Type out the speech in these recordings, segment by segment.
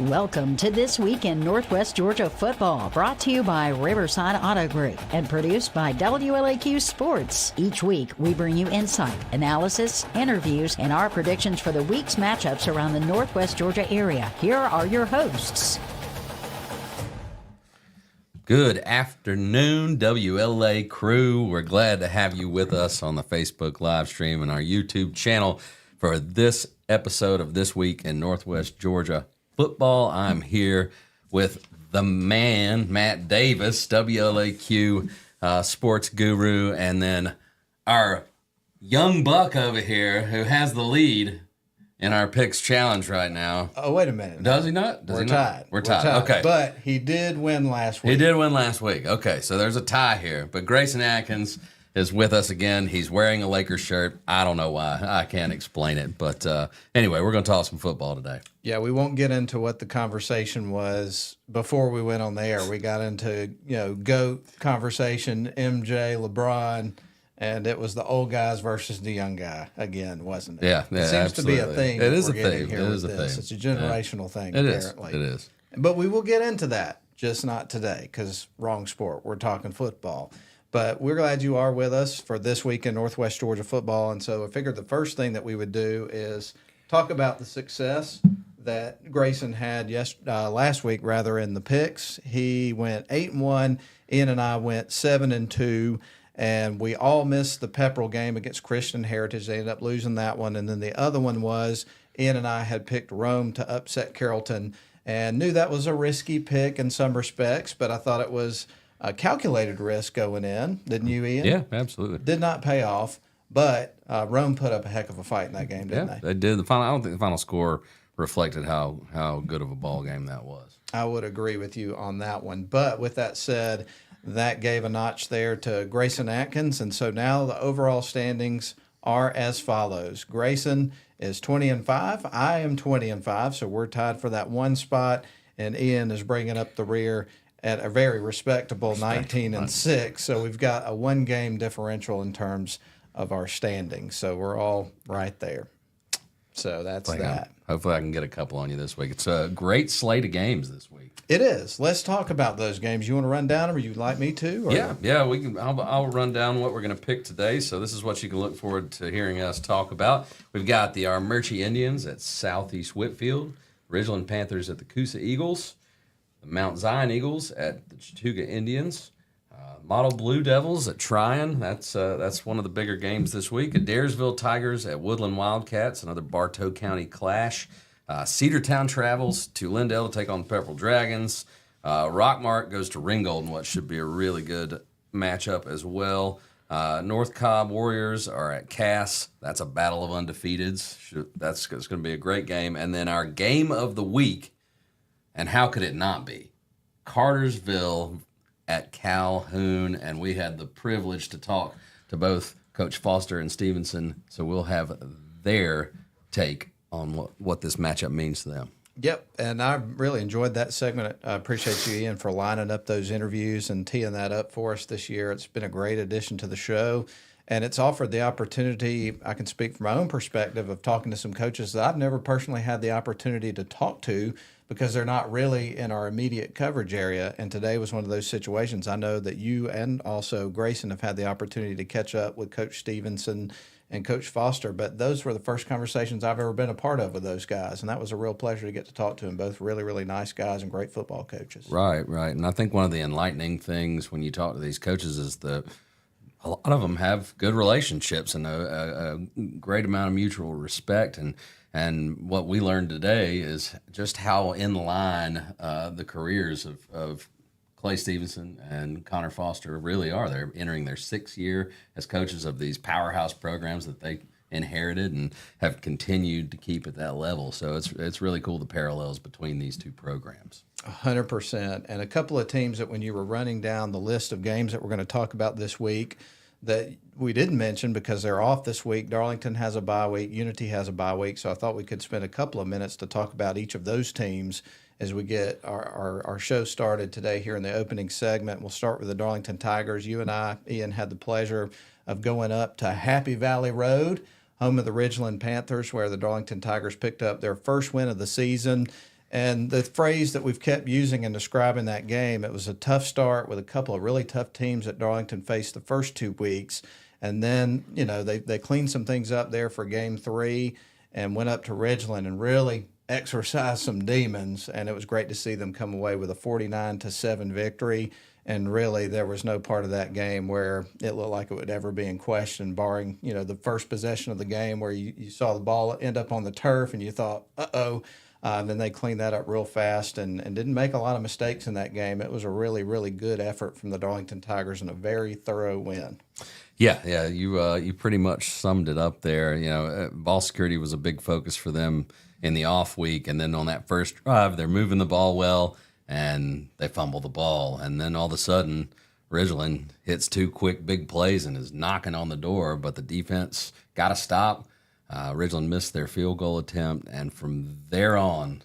Welcome to This Week in Northwest Georgia Football, brought to you by Riverside Auto Group and produced by WLAQ Sports. Each week, we bring you insight, analysis, interviews, and our predictions for the week's matchups around the Northwest Georgia area. Here are your hosts. Good afternoon, WLA crew. We're glad to have you with us on the Facebook live stream and our YouTube channel for this episode of This Week in Northwest Georgia Football. I'm here with the man, Matt Davis, WLAQ sports guru, and then our young buck over here who has the lead in our picks challenge right now. Oh, wait a minute. Does he not? We're tied. We're tied. Okay. But he did win last week. He did win last week. Okay, so there's a tie here. But Grayson Atkins is with us again. He's wearing a Lakers shirt. I don't know why. I can't explain it. But anyway, we're going to talk some football today. Yeah, we won't get into what the conversation was before we went on the air. We got into, GOAT conversation, MJ, LeBron, and it was the old guys versus the young guy again, wasn't it? Yeah, it seems absolutely. to be a thing. It is a thing. It is a thing. It's a generational thing, it apparently. It is. But we will get into that, just not today, because wrong sport. We're talking football. But we're glad you are with us for This Week in Northwest Georgia Football. And so I figured the first thing that we would do is talk about the success that Grayson had last week, in the picks. He went 8-1. Ian and I went 7-2. And we all missed the Pepperell game against Christian Heritage. They ended up losing that one. And then the other one was Ian and I had picked Rome to upset Carrollton and knew that was a risky pick in some respects, but I thought it was a calculated risk going in. Didn't you, Ian? Yeah, absolutely. Did not pay off, but Rome put up a heck of a fight in that game, didn't they? They did. I don't think the final score reflected how good of a ball game that was. I would agree with you on that one. But with that said, that gave a notch there to Grayson Atkins, and so now the overall standings are as follows. Grayson is 20-5. I am 20-5, so we're tied for that one spot, and Ian is bringing up the rear at a very respectable 19-6. So we've got a one-game differential in terms of our standings. So we're all right there. So that's that. Hopefully I can get a couple on you this week. It's a great slate of games this week. It is. Let's talk about those games. You want to run down them, or you'd like me to? Or? Yeah. We can. I'll run down what we're going to pick today. So this is what you can look forward to hearing us talk about. We've got the Armurchie Indians at Southeast Whitfield, Ridgeland Panthers at the Coosa Eagles, the Mount Zion Eagles at the Chattooga Indians, Model Blue Devils at Tryon. That's one of the bigger games this week. Adairsville Tigers at Woodland Wildcats, another Bartow County clash. Cedartown travels to Lindale to take on the Pepperell Dragons. Rockmart goes to Ringgold in what should be a really good matchup as well. North Cobb Warriors are at Cass. That's a battle of undefeateds. It's going to be a great game. And then our game of the week, and how could it not be? Cartersville at Calhoun, and we had the privilege to talk to both Coach Foster and Stephenson, so we'll have their take on what this matchup means to them. Yep, and I really enjoyed that segment. I appreciate you, Ian, for lining up those interviews and teeing that up for us this year. It's been a great addition to the show, and it's offered the opportunity, I can speak from my own perspective, of talking to some coaches that I've never personally had the opportunity to talk to because they're not really in our immediate coverage area. And today was one of those situations. I know that you and also Grayson have had the opportunity to catch up with Coach Stephenson and Coach Foster, but those were the first conversations I've ever been a part of with those guys, and that was a real pleasure to get to talk to them. Both really, really nice guys and great football coaches. Right. And I think one of the enlightening things when you talk to these coaches is a lot of them have good relationships and a great amount of mutual respect. And what we learned today is just how in line the careers of Clay Stephenson and Conor Foster really are. They're entering their 6th year as coaches of these powerhouse programs that they inherited and have continued to keep at that level. So it's really cool, the parallels between these two programs. 100%. And a couple of teams that when you were running down the list of games that we're going to talk about this week that we didn't mention because they're off this week, Darlington has a bye week, Unity has a bye week, so I thought we could spend a couple of minutes to talk about each of those teams as we get our show started today here in the opening segment. We'll start with the Darlington Tigers. You and I, Ian, had the pleasure of going up to Happy Valley Road, home of the Ridgeland Panthers, where the Darlington Tigers picked up their first win of the season. And the phrase that we've kept using in describing that game, it was a tough start with a couple of really tough teams that Darlington faced the first 2 weeks. And then, they cleaned some things up there for game 3 and went up to Ridgeland and really exorcised some demons. And it was great to see them come away with a 49-7 victory. And really, there was no part of that game where it looked like it would ever be in question, barring, the first possession of the game where you saw the ball end up on the turf and you thought, uh-oh. Then they cleaned that up real fast and didn't make a lot of mistakes in that game. It was a really, really good effort from the Darlington Tigers and a very thorough win. Yeah, you pretty much summed it up there. Ball security was a big focus for them in the off week, and then on that first drive, they're moving the ball well, and they fumble the ball, and then all of a sudden, Ridgeland hits 2 quick big plays and is knocking on the door, but the defense got to stop. Ridgeland missed their field goal attempt, and from there on,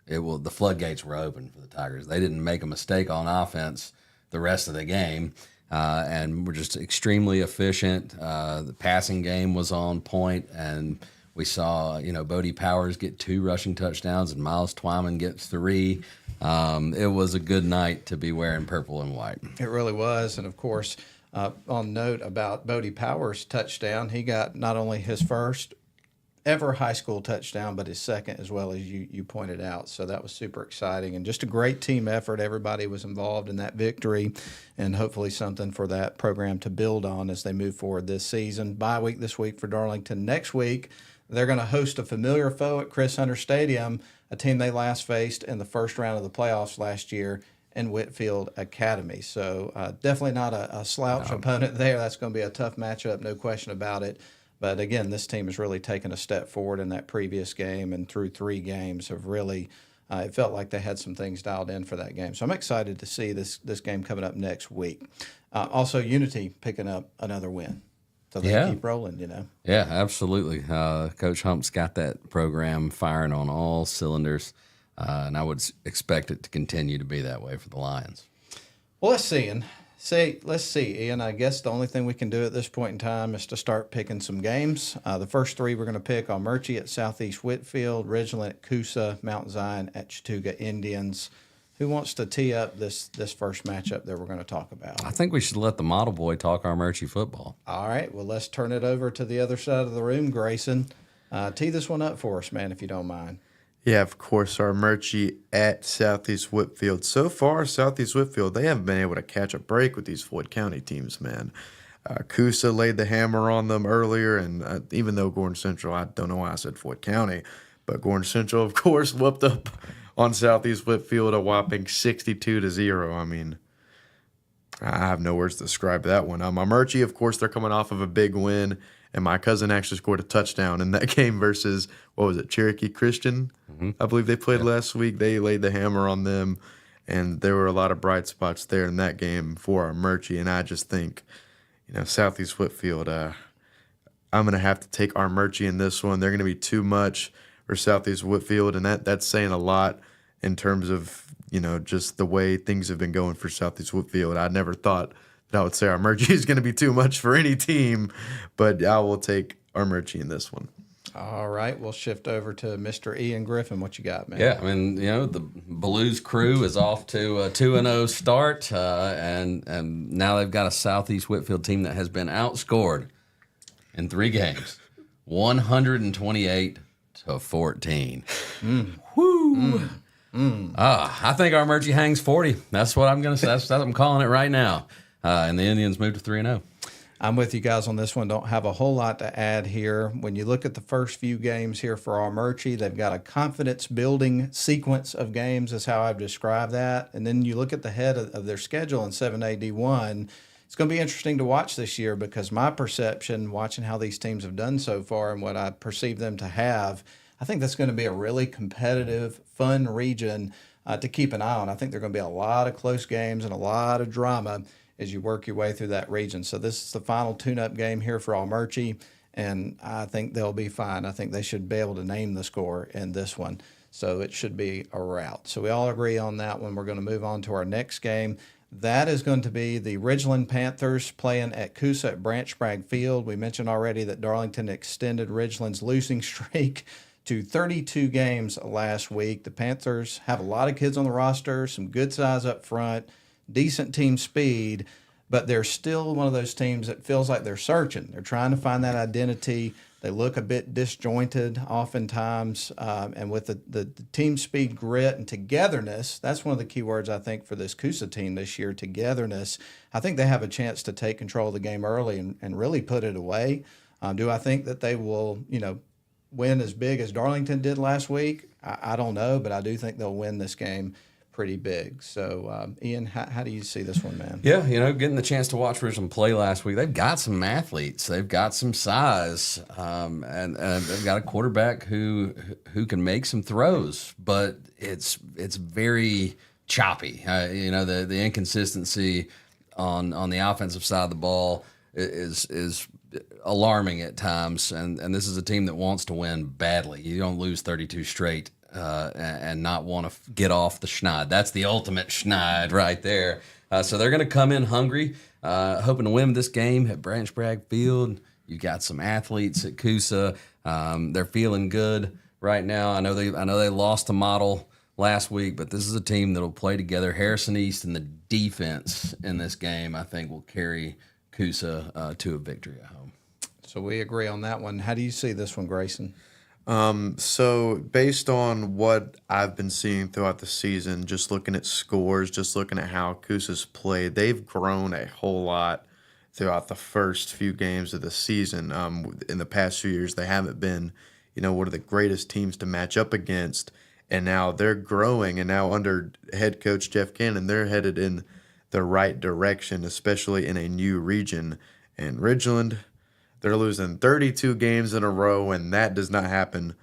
the floodgates were open for the Tigers. They didn't make a mistake on offense the rest of the game, and were just extremely efficient. The passing game was on point, and we saw Bodie Powers get 2 rushing touchdowns and Miles Twyman get 3. It was a good night to be wearing purple and white. It really was, and of course, on note about Bodie Powers' touchdown, he got not only his first ever high school touchdown, but his second as well, as you pointed out. So that was super exciting and just a great team effort. Everybody was involved in that victory, and hopefully something for that program to build on as they move forward this season. Bye week this week for Darlington. Next week, they're going to host a familiar foe at Chris Hunter Stadium, a team they last faced in the first round of the playoffs last year in Whitfield Academy. So definitely not a slouch opponent there. That's going to be a tough matchup, no question about it. But again, this team has really taken a step forward in that previous game, and through 3 games have really, it felt like they had some things dialed in for that game. So I'm excited to see this game coming up next week. Also, Unity picking up another win. So they keep rolling, Yeah, absolutely. Coach Hump's got that program firing on all cylinders, and I would expect it to continue to be that way for the Lions. Well, let's see, Ian. I guess the only thing we can do at this point in time is to start picking some games. The first 3 we're going to pick are Murchie at Southeast Whitfield, Ridgeland at Coosa, Mount Zion at Chattooga Indians. Who wants to tee up this first matchup that we're going to talk about? I think we should let the model boy talk our Murchie football. All right. Well, let's turn it over to the other side of the room, Grayson. Tee this one up for us, man, if you don't mind. Yeah, of course, our Murchie at Southeast Whitfield. So far, Southeast Whitfield, they haven't been able to catch a break with these Floyd County teams, man. Coosa laid the hammer on them earlier, and even though Gordon Central, I don't know why I said Floyd County, but Gordon Central, of course, whooped up on Southeast Whitfield a whopping 62-0. I mean, I have no words to describe that one. My Murchie, of course, they're coming off of a big win, and my cousin actually scored a touchdown in that game versus, Cherokee Christian? Mm-hmm. I believe they played last week. They laid the hammer on them, and there were a lot of bright spots there in that game for our Murchie, and I just think, Southeast Whitfield, I'm going to have to take our Murchie in this one. They're going to be too much for Southeast Whitfield, and that's saying a lot in terms of, just the way things have been going for Southeast Whitfield. I never thought that I would say our Murchie is going to be too much for any team, but I will take our Murchie in this one. All right, we'll shift over to Mr. Ian Griffin. What you got, man? Yeah, I mean, the Blues crew is off to a 2-0 start, and now they've got a Southeast Whitfield team that has been outscored in 3 games, 128-14. Woo! I think our Murchie hangs 40. That's what I'm going to say. That's what I'm calling it right now. And the Indians moved to 3-0. I'm with you guys on this one. Don't have a whole lot to add here. When you look at the first few games here for our Murchie, they've got a confidence-building sequence of games is how I've described that. And then you look at the head of their schedule in 7A D1. It's going to be interesting to watch this year because my perception, watching how these teams have done so far and what I perceive them to have, I think that's going to be a really competitive, fun region to keep an eye on. I think there are going to be a lot of close games and a lot of drama as you work your way through that region. So this is the final tune-up game here for all Murchie, and I think they'll be fine. I think they should be able to name the score in this one, so it should be a rout. So we all agree on that one. We're going to move on to our next game. That is going to be the Ridgeland Panthers playing at Coosa at Branch Bragg Field. We mentioned already that Darlington extended Ridgeland's losing streak to 32 games last week. The Panthers have a lot of kids on the roster, some good size up front, decent team speed, but they're still one of those teams that feels like they're searching. They're trying to find that identity. They look a bit disjointed oftentimes, and with the team speed, grit, and togetherness, that's one of the key words I think for this Coosa team this year, togetherness. I think they have a chance to take control of the game early and really put it away. Do I think that they will, win as big as Darlington did last week? I don't know, but I do think they'll win this game pretty big. So, Ian, how do you see this one, man? Yeah, getting the chance to watch Richmond play last week, they've got some athletes, they've got some size, and they've got a quarterback who can make some throws, but it's very choppy. The inconsistency on the offensive side of the ball is alarming at times, and this is a team that wants to win badly. You don't lose 32 straight and not want to get off the schneid. That's the ultimate schneid right there. So they're going to come in hungry, hoping to win this game at Branch Bragg Field. You got some athletes at Coosa. They're feeling good right now. I know they lost a model last week, but this is a team that will play together. Harrison East and the defense in this game, I think, will carry Coosa to a victory at home. So we agree on that one. How do you see this one, Grayson? So based on what I've been seeing throughout the season, just looking at scores, just looking at how Coosa's played, they've grown a whole lot throughout the first few games of the season. In the past few years, they haven't been, one of the greatest teams to match up against, and now they're growing, and now under head coach Jeff Cannon, they're headed in the right direction, especially in a new region. And Ridgeland, they're losing 32 games in a row, and that does not happen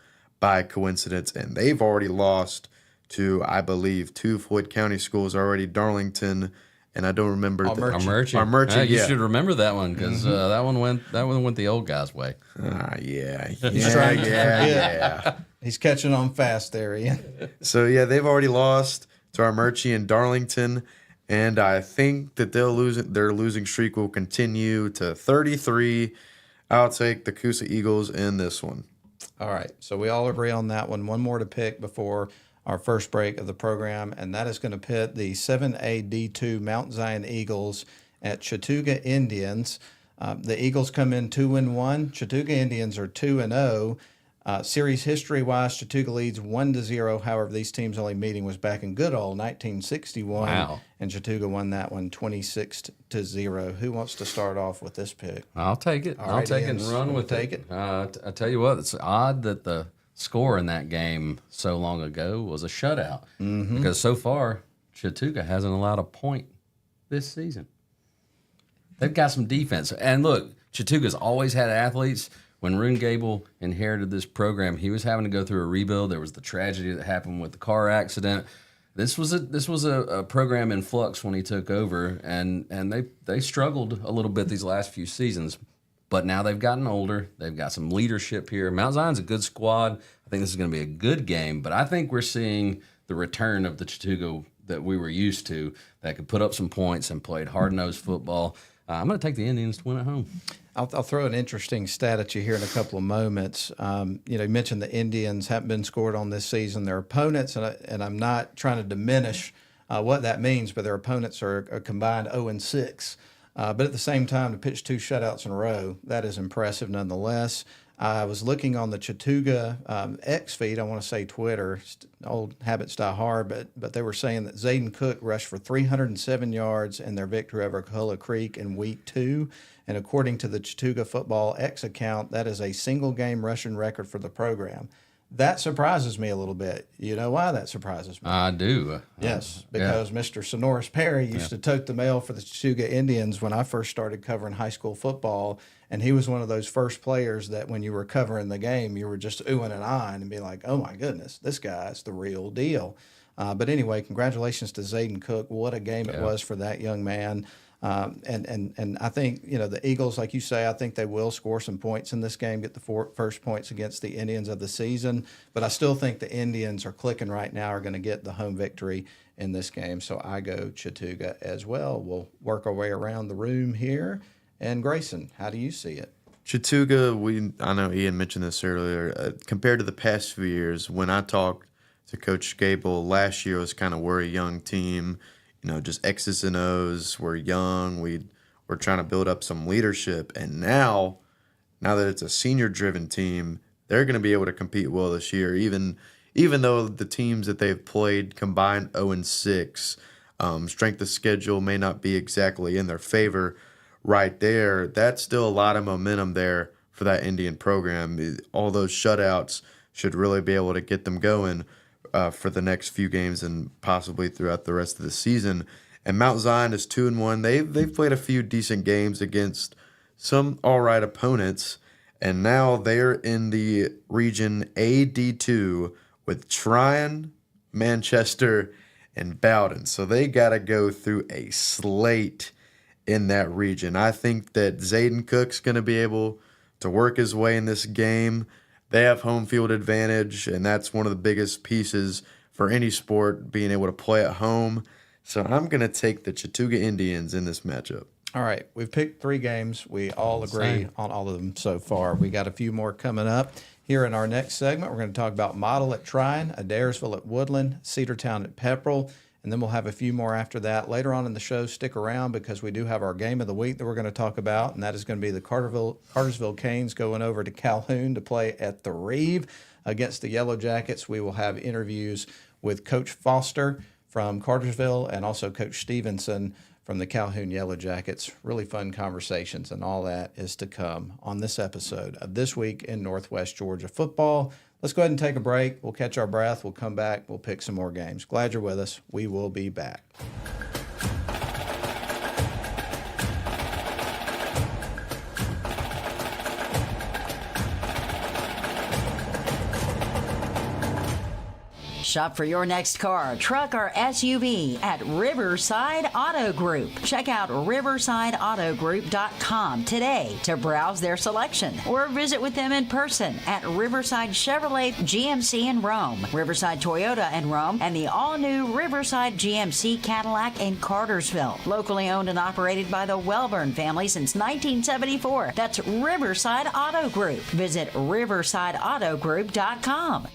by coincidence. And they've already lost to, I believe, 2 Floyd County schools already, Darlington, and I don't remember Armurchie. You should remember that one because that one went the old guy's way. Yeah. He's catching on fast there, Ian. So yeah, they've already lost to Armurchie and Darlington. And I think that their losing streak will continue to 33. I'll take the Coosa Eagles in this one. All right. So we all agree on that one. One more to pick before our first break of the program, and that is going to pit the 7A D2 Mount Zion Eagles at Chattooga Indians. The Eagles come in 2-1. Chattooga Indians are 2-0. Series history-wise, Chattooga leads 1-0. However, these teams' only meeting was back in good old 1961. Wow. And Chattooga won that one 26-0. Who wants to start off with this pick? I'll take it. I'll take it and run with it. I tell you what, it's odd that the score in that game so long ago was a shutout because so far Chattooga hasn't allowed a point this season. They've got some defense. And look, Chattooga's always had athletes. When Rune Gable inherited this program, he was having to go through a rebuild. There was the tragedy that happened with the car accident. This was a program in flux when he took over, and they struggled a little bit these last few seasons. But now they've gotten older. They've got some leadership here. Mount Zion's a good squad. I think this is going to be a good game. But I think we're seeing the return of the Chattooga that we were used to, that could put up some points and played hard-nosed football. I'm going to take the Indians to win at home. I'll throw an interesting stat at you here in a couple of moments. You mentioned the Indians haven't been scored on this season. Their opponents, and I'm not trying to diminish what that means, but their opponents are a combined 0-6. But at the same time, to pitch 2 shutouts in a row, that is impressive nonetheless. I was looking on the Chattooga X feed, I want to say Twitter, old habits die hard, but they were saying that Zayden Cook rushed for 307 yards in their victory over Cola Creek in week 2. And according to the Chattooga Football X account, that is a single-game rushing record for the program. That surprises me a little bit. You know why that surprises me? I do. Yes, because Mr. Sonoris Perry used to tote the mail for the Chattooga Indians when I first started covering high school football, and he was one of those first players that when you were covering the game, you were just oohing and ahhing and be like, oh, my goodness, this guy's the real deal. But anyway, congratulations to Zayden Cook. What a game it was for that young man. And I think, the Eagles, like you say, I think they will score some points in this game, get the first points against the Indians of the season. But I still think the Indians are clicking right now, are going to get the home victory in this game. So I go Chattooga as well. We'll work our way around the room here. And Grayson, how do you see it? Chattooga, I know Ian mentioned this earlier, compared to the past few years, when I talked to Coach Gable, last year was kind of we're a young team, just X's and O's. We're young. We're trying to build up some leadership. And now that it's a senior-driven team, they're going to be able to compete well this year, even though the teams that they've played combined 0-6, strength of schedule may not be exactly in their favor. Right there, that's still a lot of momentum there for that Indian program. All those shutouts should really be able to get them going for the next few games and possibly throughout the rest of the season. And Mount Zion is 2-1. They've played a few decent games against some all right opponents, and now they're in the region AD2 with Tryon, Manchester, and Bowden. So they got to go through a slate in that region. I think that Zayden Cook's going to be able to work his way in this game. They have home field advantage, and that's one of the biggest pieces for any sport, being able to play at home. So I'm going to take the Chattooga Indians in this matchup. All right, we've picked 3 games. We all agree on all of them so far. We got a few more coming up. Here in our next segment, we're going to talk about Model at Tryon, Adairsville at Woodland, Cedartown at Pepperell, and then we'll have a few more after that. Later on in the show, stick around because we do have our game of the week that we're going to talk about, and that is going to be the Cartersville Canes going over to Calhoun to play at the Reeve against the Yellow Jackets. We will have interviews with Coach Foster from Cartersville and also Coach Stephenson from the Calhoun Yellow Jackets. Really fun conversations, and all that is to come on this episode of This Week in Northwest Georgia Football. Let's go ahead and take a break. We'll catch our breath. We'll come back. We'll pick some more games. Glad you're with us. We will be back. Shop for your next car, truck, or SUV at Riverside Auto Group. Check out riversideautogroup.com today to browse their selection or visit with them in person at Riverside Chevrolet GMC in Rome, Riverside Toyota in Rome, and the all-new Riverside GMC Cadillac in Cartersville. Locally owned and operated by the Welburn family since 1974. That's Riverside Auto Group. Visit riversideautogroup.com.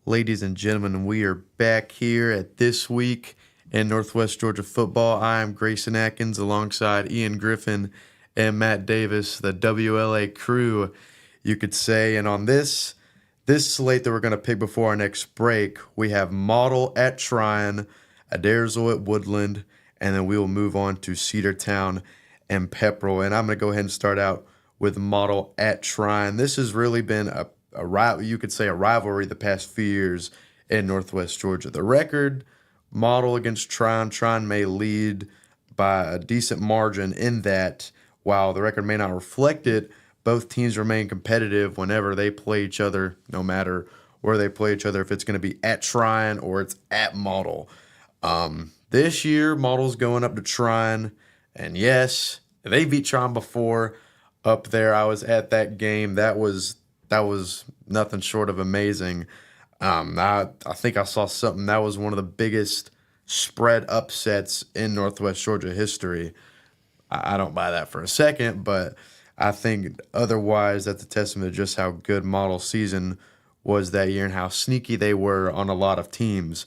Ladies and gentlemen, we are back here at This Week in Northwest Georgia Football. I am Grayson Atkins alongside Ian Griffin and Matt Davis, the WLAQ crew, you could say. And on this slate that we're going to pick before our next break, we have Model at Tryon, Adairsville at Woodland, and then we will move on to Cedartown and Pepperell. And I'm going to go ahead and start out with Model at Tryon. This has really been a rivalry the past few years in Northwest Georgia. The record, Model against Tryon. Tryon may lead by a decent margin in that. While the record may not reflect it, both teams remain competitive whenever they play each other, no matter where they play each other, if it's going to be at Tryon or it's at Model. This year, Model's going up to Tryon, and yes, they beat Tryon before up there. I was at that game. That was nothing short of amazing. I think I saw something. That was one of the biggest spread upsets in Northwest Georgia history. I don't buy that for a second, but I think otherwise that's a testament to just how good Model season was that year and how sneaky they were on a lot of teams.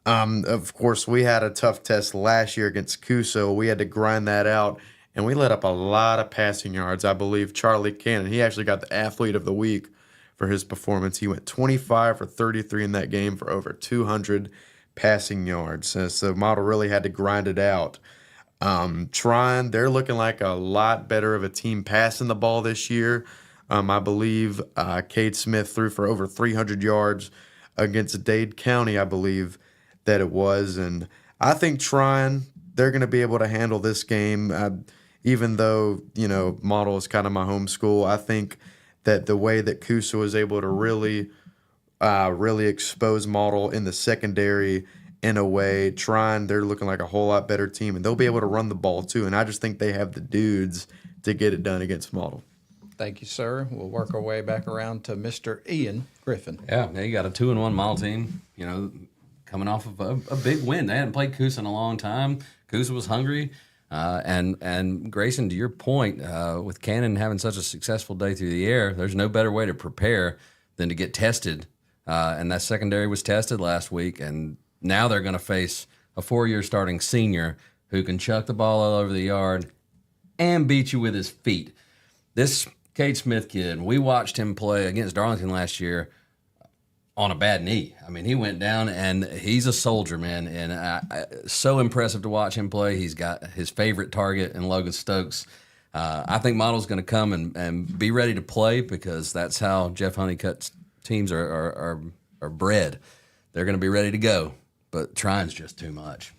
Of course, we had a tough test last year against Coosa. We had to grind that out. And we let up a lot of passing yards. I believe Charlie Cannon, he actually got the Athlete of the Week for his performance. He went 25 for 33 in that game for over 200 passing yards. So Model really had to grind it out. Tryon, they're looking like a lot better of a team passing the ball this year. I believe Cade Smith threw for over 300 yards against Dade County, I believe that it was. And I think Tryon, they're going to be able to handle this game. Even though, Model is kind of my home school, I think that the way that Coosa was able to really expose Model in the secondary in a way, Tryon, they're looking like a whole lot better team, and they'll be able to run the ball too. And I just think they have the dudes to get it done against Model. Thank you, sir. We'll work our way back around to Mr. Ian Griffin. Yeah, you got a 2-1 model team, coming off of a big win. They hadn't played Coosa in a long time. Coosa was hungry. And Grayson, to your point, with Cannon having such a successful day through the air, there's no better way to prepare than to get tested. And that secondary was tested last week, and now they're going to face a 4-year starting senior who can chuck the ball all over the yard and beat you with his feet. This Cade Smith kid, we watched him play against Darlington last year on a bad knee. I mean, he went down, and he's a soldier, man. And so impressive to watch him play. He's got his favorite target in Logan Stokes. I think Model's going to come and be ready to play because that's how Jeff Honeycutt's teams are bred. They're going to be ready to go, but trying's just too much.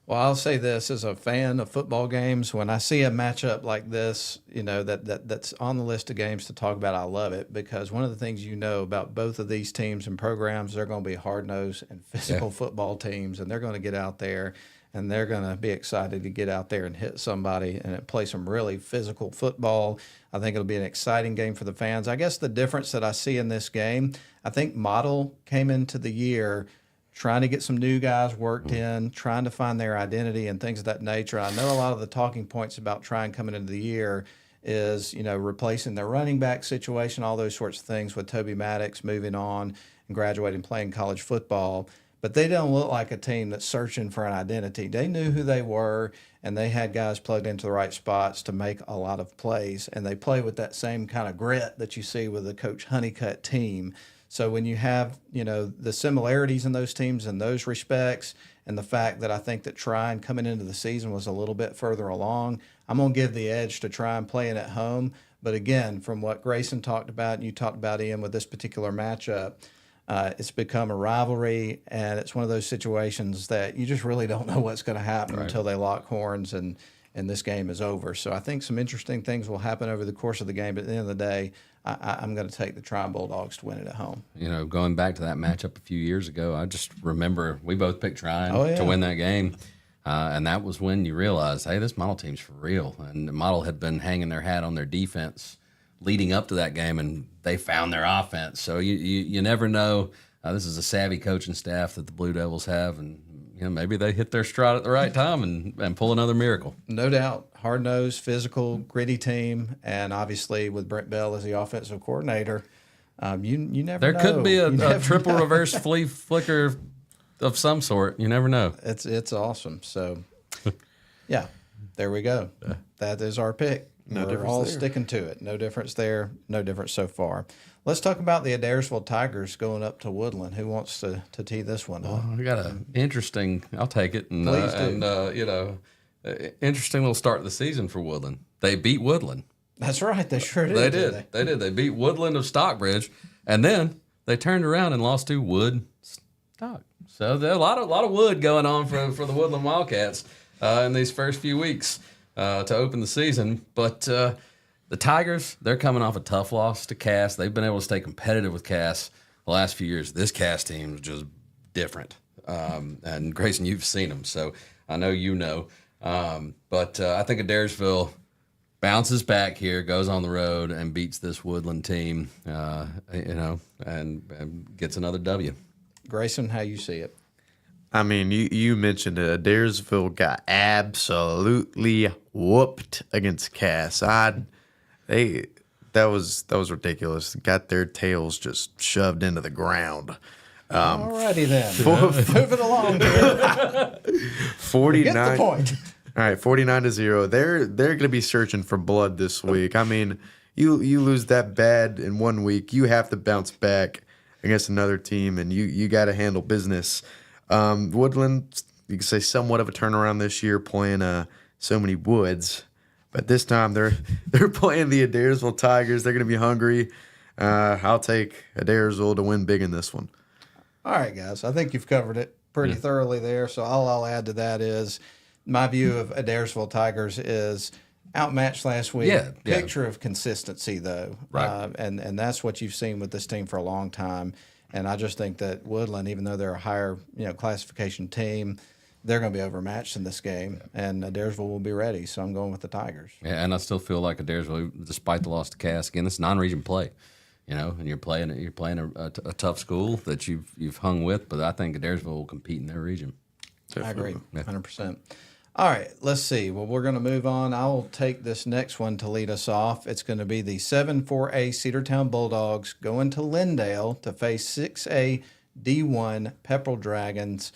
Well, I'll say this as a fan of football games, when I see a matchup like this, that's on the list of games to talk about, I love it because one of the things about both of these teams and programs, they're going to be hard-nosed and physical football teams, and they're going to get out there and they're going to be excited to get out there and hit somebody and play some really physical football. I think it'll be an exciting game for the fans. I guess the difference that I see in this game, I think Model came into the year trying to get some new guys worked in, trying to find their identity and things of that nature. I know a lot of the talking points about trying coming into the year is, replacing their running back situation, all those sorts of things with Toby Maddox moving on and graduating playing college football. But they don't look like a team that's searching for an identity. They knew who they were, and they had guys plugged into the right spots to make a lot of plays. And they play with that same kind of grit that you see with the Coach Honeycutt team. So when you have, the similarities in those teams in those respects and the fact that I think that Trine coming into the season was a little bit further along, I'm going to give the edge to Trine playing at home. But again, from what Grayson talked about and you talked about, Ian, with this particular matchup, it's become a rivalry, and it's one of those situations that you just really don't know what's going to happen until they lock horns and this game is over. So I think some interesting things will happen over the course of the game, but at the end of the day, I'm going to take the Trine Bulldogs to win it at home. Going back to that matchup a few years ago, I just remember we both picked Trine to win that game. And that was when you realized, hey, this Model team's for real. And the Model had been hanging their hat on their defense leading up to that game, and they found their offense. So you never know. This is a savvy coaching staff that the Blue Devils have, and maybe they hit their stride at the right time and pull another miracle. No doubt. Hard-nosed, physical, gritty team, and obviously with Brent Bell as the offensive coordinator, you never know. There could be a triple reverse flea flicker of some sort. You never know. It's awesome. So, yeah, there we go. That is our pick. We're all sticking to it. No difference there. No difference so far. Let's talk about the Adairsville Tigers going up to Woodland. Who wants to tee this one up? We got an interesting. I'll take it. And, Please do. Interesting little start of the season for Woodland. They beat Woodland. That's right. They sure did. They did. They beat Woodland of Stockbridge, and then they turned around and lost to Woodstock. So there's a lot of wood going on for the Woodland Wildcats in these first few weeks to open the season. But the Tigers, they're coming off a tough loss to Cass. They've been able to stay competitive with Cass the last few years. This Cass team is just different. And Grayson, you've seen them, so I know you know. But I think Adairsville bounces back here, goes on the road, and beats this Woodland team, and gets another W. Grayson, how you see it? I mean, you mentioned it. Adairsville got absolutely whooped against Cass. That was ridiculous. Got their tails just shoved into the ground. All righty then. Move it along. 49. Get the point. All right, 49-0. They're going to be searching for blood this week. I mean, you lose that bad in 1 week, you have to bounce back against another team, and you got to handle business. Woodland, you can say somewhat of a turnaround this year, playing so many Woods, but this time they're playing the Adairsville Tigers. They're going to be hungry. I'll take Adairsville to win big in this one. All right, guys. I think you've covered it pretty thoroughly there. So all I'll add to that is my view of Adairsville Tigers is outmatched last week. Picture of consistency, though. Right. And that's what you've seen with this team for a long time. And I just think that Woodland, even though they're a higher classification team, they're going to be overmatched in this game, and Adairsville will be ready. So I'm going with the Tigers. Yeah, and I still feel like Adairsville, despite the loss to Cass, again, it's non-region play, and you're playing a tough school that you've hung with, but I think Adairsville will compete in their region. Definitely. I agree, 100%. All right, let's see. Well, we're going to move on. I will take this next one to lead us off. It's going to be the 7-4A Cedartown Bulldogs going to Lindale to face 6A D1 Pepperell Dragons.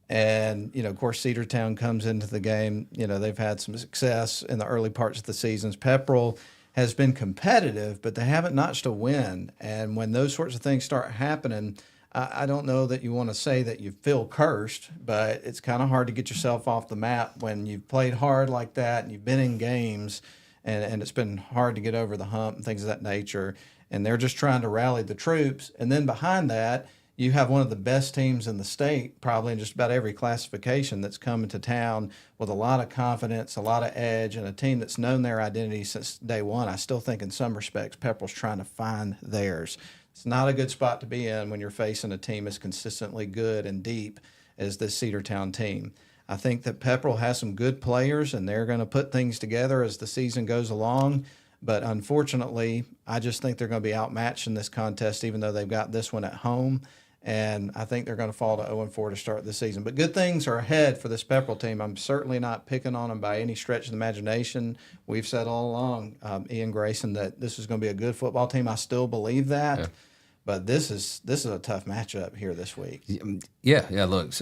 And, of course, Cedartown comes into the game. They've had some success in the early parts of the seasons. Pepperell has been competitive, but they haven't notched a win. And when those sorts of things start happening, I don't know that you want to say that you feel cursed, but it's kind of hard to get yourself off the map when you've played hard like that and you've been in games and it's been hard to get over the hump and things of that nature. And they're just trying to rally the troops. And then behind that, you have one of the best teams in the state, probably in just about every classification, that's coming to town with a lot of confidence, a lot of edge, and a team that's known their identity since day one. I still think in some respects Pepperell's trying to find theirs. It's not a good spot to be in when you're facing a team as consistently good and deep as this Cedartown team. I think that Pepperell has some good players, and they're going to put things together as the season goes along. But unfortunately, I just think they're going to be outmatched in this contest, even though they've got this one at home. And I think they're going to fall to 0-4 to start the season. But good things are ahead for this Pepperell team. I'm certainly not picking on them by any stretch of the imagination. We've said all along, Ian Grayson, that this is going to be a good football team. I still believe that. Yeah. But this is a tough matchup here this week. Yeah. Look,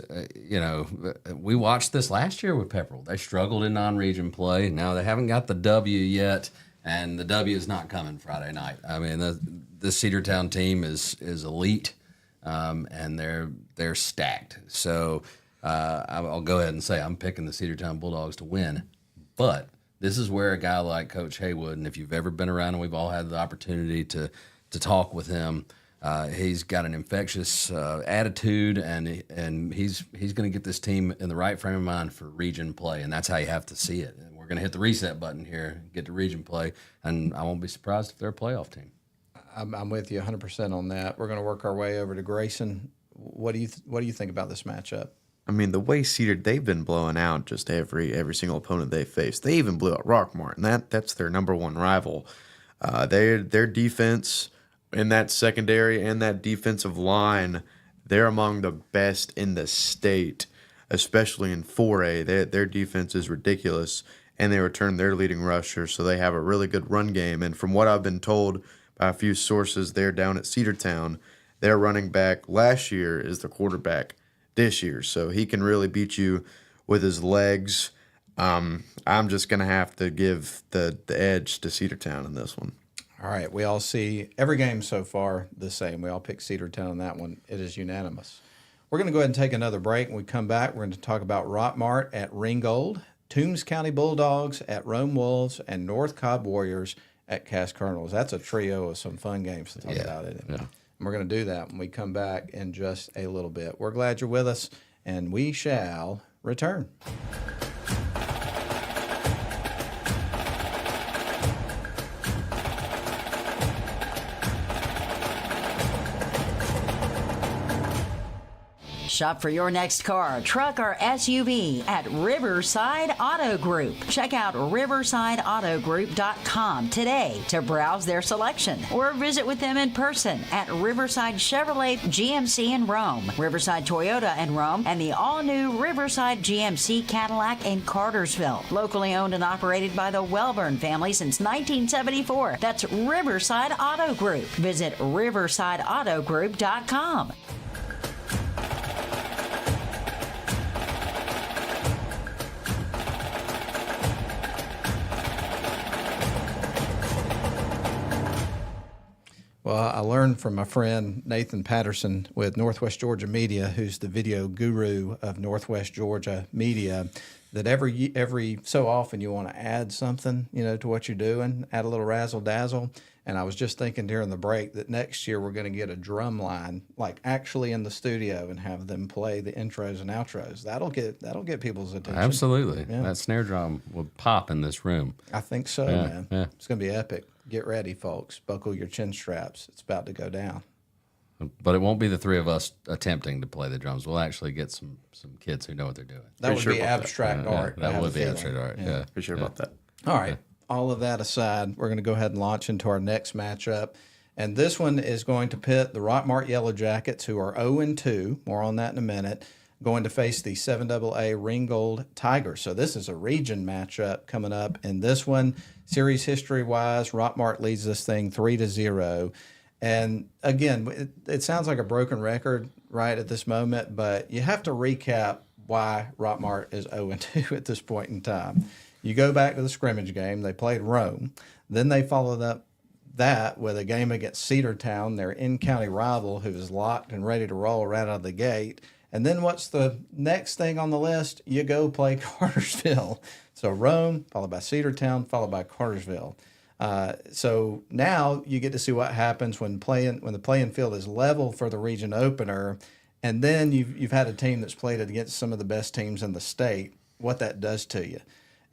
we watched this last year with Pepperell. They struggled in non-region play. Now they haven't got the W yet, and the W is not coming Friday night. I mean, the Cedartown team is elite. And they're stacked. So I'll go ahead and say I'm picking the Cedartown Bulldogs to win. But this is where a guy like Coach Haywood, and if you've ever been around, and we've all had the opportunity to talk with him, he's got an infectious attitude, and he's going to get this team in the right frame of mind for region play, and that's how you have to see it. And we're going to hit the reset button here, get to region play, and I won't be surprised if they're a playoff team. I'm with you 100% on that. We're going to work our way over to Grayson. What do you think about this matchup? I mean, the way they've been blowing out just every single opponent they faced. They even blew out Rockmart, and that's their number one rival. Their defense in that secondary and that defensive line, they're among the best in the state, especially in 4A. Their defense is ridiculous, and they return their leading rusher, so they have a really good run game. And from what I've been told by a few sources there down at Cedartown, their running back last year is the quarterback this year, so he can really beat you with his legs. I'm just going to have to give the edge to Cedartown in this one. All right, we all see every game so far the same. We all pick Cedartown on that one. It is unanimous. We're going to go ahead and take another break. When we come back, we're going to talk about Rockmart at Ringgold, Toombs County Bulldogs at Rome Wolves, and North Cobb Warriors at Cass Colonels. That's a trio of some fun games to talk about it. Yeah. And we're going to do that when we come back in just a little bit. We're glad you're with us, and we shall return. Shop for your next car, truck, or SUV at Riverside Auto Group. Check out riversideautogroup.com today to browse their selection or visit with them in person at Riverside Chevrolet GMC in Rome, Riverside Toyota in Rome, and the all-new Riverside GMC Cadillac in Cartersville. Locally owned and operated by the Welburn family since 1974. That's Riverside Auto Group. Visit riversideautogroup.com. Well, I learned from my friend Nathan Patterson with Northwest Georgia Media, who's the video guru of Northwest Georgia Media, that every so often you want to add something, to what you're doing, add a little razzle dazzle. And I was just thinking during the break that next year we're going to get a drum line, like actually in the studio, and have them play the intros and outros. That'll get people's attention. Absolutely, yeah. That snare drum will pop in this room. I think so, man. Yeah. It's going to be epic. Get ready, folks. Buckle your chin straps. It's about to go down. But it won't be the three of us attempting to play the drums. We'll actually get some kids who know what they're doing. That would be abstract art. That would be abstract art. Yeah, Pretty sure about that. All right. All of that aside, we're going to go ahead and launch into our next matchup. And this one is going to pit the Rockmart Yellow Jackets, who are 0-2. More on that in a minute. Going to face the 7AA Ringgold Tigers. So this is a region matchup coming up. In this one, series history-wise, Rockmart leads this thing 3-0. And again, it sounds like a broken record right at this moment, but you have to recap why Rockmart is 0-2 at this point in time. You go back to the scrimmage game. They played Rome. Then they followed up that with a game against Cedartown, their in-county rival, who is locked and ready to roll right out of the gate. And then what's the next thing on the list? You go play Cartersville. So Rome, followed by Cedartown, followed by Cartersville. So now you get to see what happens when the playing field is level for the region opener, and then you've had a team that's played against some of the best teams in the state, what that does to you.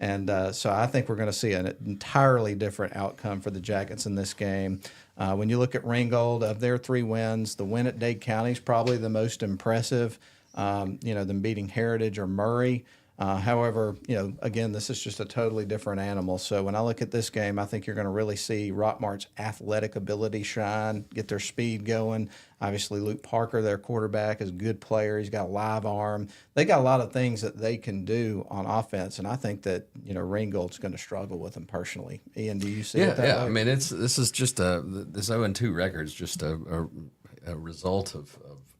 And so I think we're going to see an entirely different outcome for the Jackets in this game. When you look at Ringgold, of their 3 wins, the win at Dade County is probably the most impressive, them beating Heritage or Murray. However, again, this is just a totally different animal. So when I look at this game, I think you're going to really see Rockmart's athletic ability shine, get their speed going. Obviously, Luke Parker, their quarterback, is a good player. He's got a live arm. They got a lot of things that they can do on offense, and I think that Ringgold's going to struggle with them personally. Ian, do you see it that way? Yeah. I mean, this is just this 0-2 record is just a result of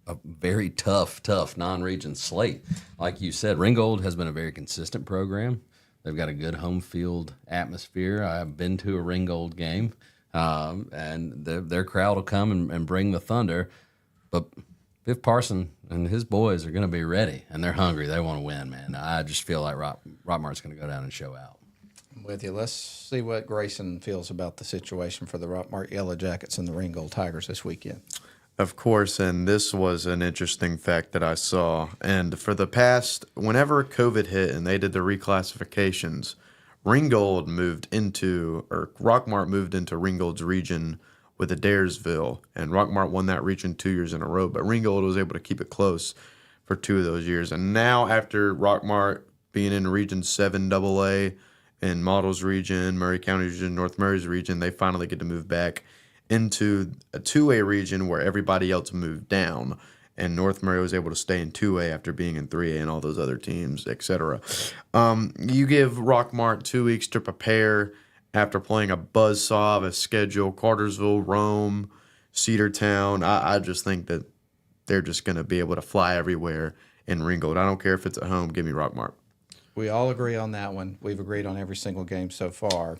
a very tough non-region slate. Like you said, Ringgold has been a very consistent program. They've got a good home field atmosphere. I've been to a Ringgold game, and their crowd will come and bring the thunder. But Biff Parson and his boys are going to be ready, and they're hungry. They want to win, man. I just feel like Rockmart's going to go down and show out. I'm with you. Let's see what Grayson feels about the situation for the Rockmart Yellow Jackets and the Ringgold Tigers this weekend. Of course, and this was an interesting fact that I saw. And for the past, whenever COVID hit and they did the reclassifications, Rockmart moved into Ringgold's region with Adairsville, and Rockmart won that region 2 years in a row. But Ringgold was able to keep it close for 2 of those years. And now, after Rockmart being in Region 7 AA in Models region, Murray County region, North Murray's region, they finally get to move back into a 2A region where everybody else moved down, and North Murray was able to stay in 2A after being in 3A and all those other teams, etc. You give Rockmart 2 weeks to prepare after playing a buzzsaw of a schedule: Cartersville, Rome, Cedartown. I just think that they're just going to be able to fly everywhere in Ringgold. I don't care if it's at home. Give me Rockmart. We all agree on that one. We've agreed on every single game so far.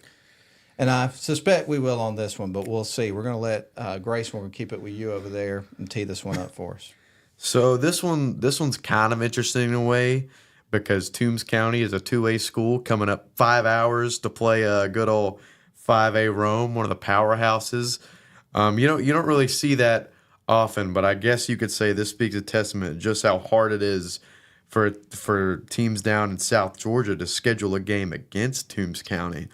And I suspect we will on this one, but we'll see. We're going to let Grayson, we're going to keep it with you over there and tee this one up for us. So this one's kind of interesting in a way, because Toombs County is a 2A school coming up 5 hours to play a good old 5A Rome, one of the powerhouses. You don't really see that often, but I guess you could say this speaks a testament to just how hard it is for teams down in South Georgia to schedule a game against Toombs County.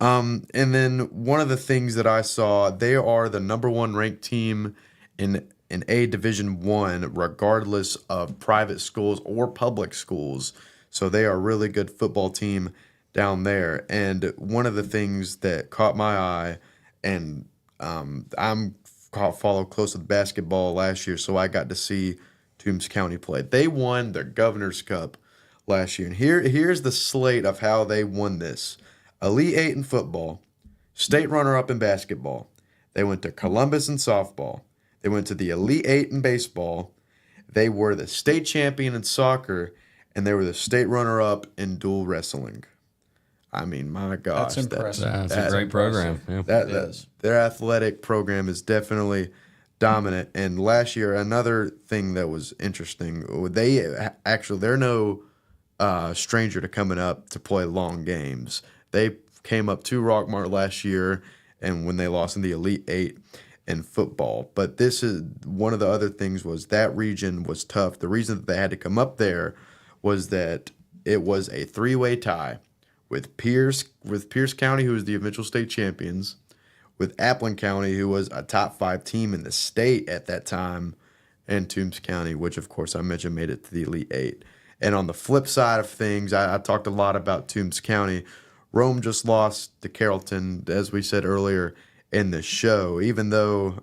And then one of the things that I saw, they are the number 1 ranked team in A Division I, regardless of private schools or public schools. So they are a really good football team down there. And one of the things that caught my eye, and followed close with basketball last year, so I got to see Toombs County play. They won the Governor's Cup last year. And here's the slate of how they won this. Elite 8 in football, state runner-up in basketball. They went to Columbus in softball. They went to the Elite 8 in baseball. They were the state champion in soccer, and they were the state runner-up in dual wrestling. I mean, my gosh. That's impressive. That's a great program. Yeah. Their athletic program is definitely dominant. And last year, another thing that was interesting, they're no stranger to coming up to play long games. They came up to Rockmart last year, and when they lost in the Elite 8 in football. But this is one of the other things, was that region was tough. The reason that they had to come up there was that it was a 3-way tie with Pierce County, who was the eventual state champions, with Appling County, who was a top 5 team in the state at that time, and Toombs County, which of course I mentioned made it to the Elite 8. And on the flip side of things, I talked a lot about Toombs County. Rome just lost to Carrollton, as we said earlier in the show. Even though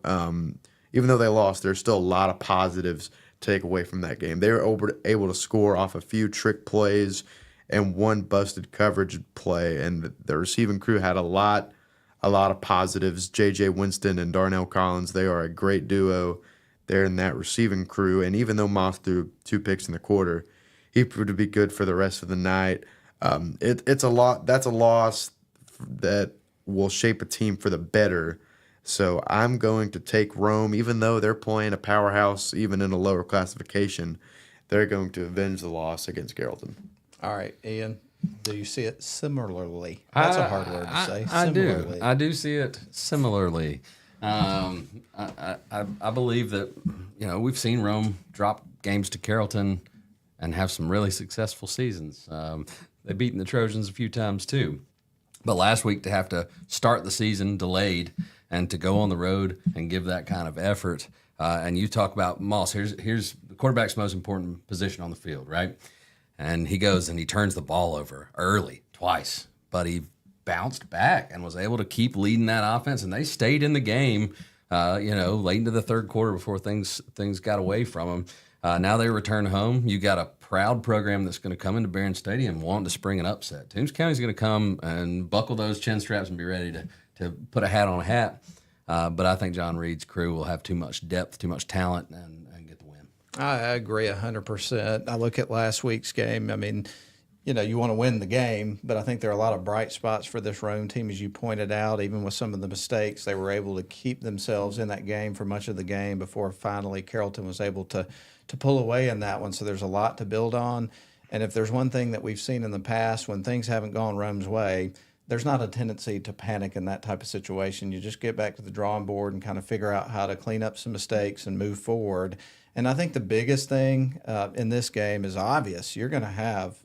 they lost, there's still a lot of positives to take away from that game. They were able to score off a few trick plays and one busted coverage play, and the receiving crew had a lot of positives. J.J. Winston and Darnell Collins, they are a great duo there in that receiving crew. And even though Moss threw 2 picks in the quarter, he proved to be good for the rest of the night. It's a lot. That's a loss that will shape a team for the better. So I'm going to take Rome, even though they're playing a powerhouse, even in a lower classification. They're going to avenge the loss against Carrollton. All right, Ian, do you see it similarly? That's a hard word to say. I Similarly. do. I do see it similarly. I believe that, we've seen Rome drop games to Carrollton and have some really successful seasons. They've beaten the Trojans a few times too. But last week to have to start the season delayed and to go on the road and give that kind of effort. And you talk about Moss. Here's the quarterback's most important position on the field, right? And he goes and he turns the ball over early twice, but he bounced back and was able to keep leading that offense. And they stayed in the game, late into the third quarter before things got away from them. Now they return home. You got a proud program that's going to come into Barron Stadium wanting to spring an upset. Toombs County's going to come and buckle those chin straps and be ready to put a hat on a hat. But I think John Reed's crew will have too much depth, too much talent, and get the win. I agree 100%. I look at last week's game. I mean, you want to win the game, but I think there are a lot of bright spots for this Rome team, as you pointed out. Even with some of the mistakes, they were able to keep themselves in that game for much of the game before finally Carrollton was able to pull away in that one. So there's a lot to build on. And if there's one thing that we've seen in the past, when things haven't gone Rome's way, there's not a tendency to panic in that type of situation. You just get back to the drawing board and kind of figure out how to clean up some mistakes and move forward. And I think the biggest thing in this game is obvious. You're going to have,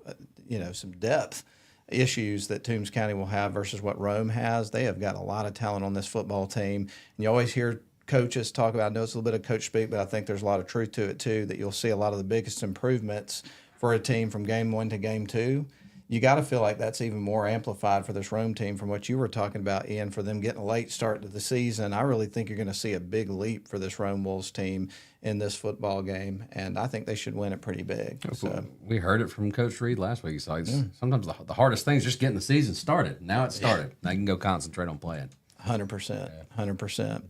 some depth issues that Toombs County will have versus what Rome has. They have got a lot of talent on this football team. And you always hear coaches talk about, I know it's a little bit of coach speak, but I think there's a lot of truth to it too, that you'll see a lot of the biggest improvements for a team from game 1 to game 2. You got to feel like that's even more amplified for this Rome team from what you were talking about, Ian, for them getting a late start to the season. I really think you're going to see a big leap for this Rome Wolves team in this football game, and I think they should win it pretty big. So we heard it from Coach Reed last week. He's like, sometimes the hardest thing is just getting the season started. Now it's started. Now you can go concentrate on playing. 100%.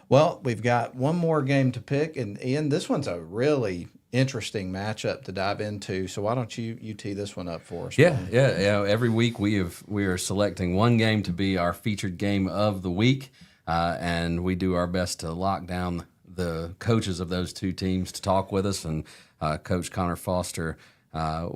Well, we've got one more game to pick, and Ian, this one's a really interesting matchup to dive into. So why don't you tee this one up for us? Yeah. Every week we are selecting one game to be our featured game of the week, and we do our best to lock down the coaches of those two teams to talk with us. And Coach Conor Foster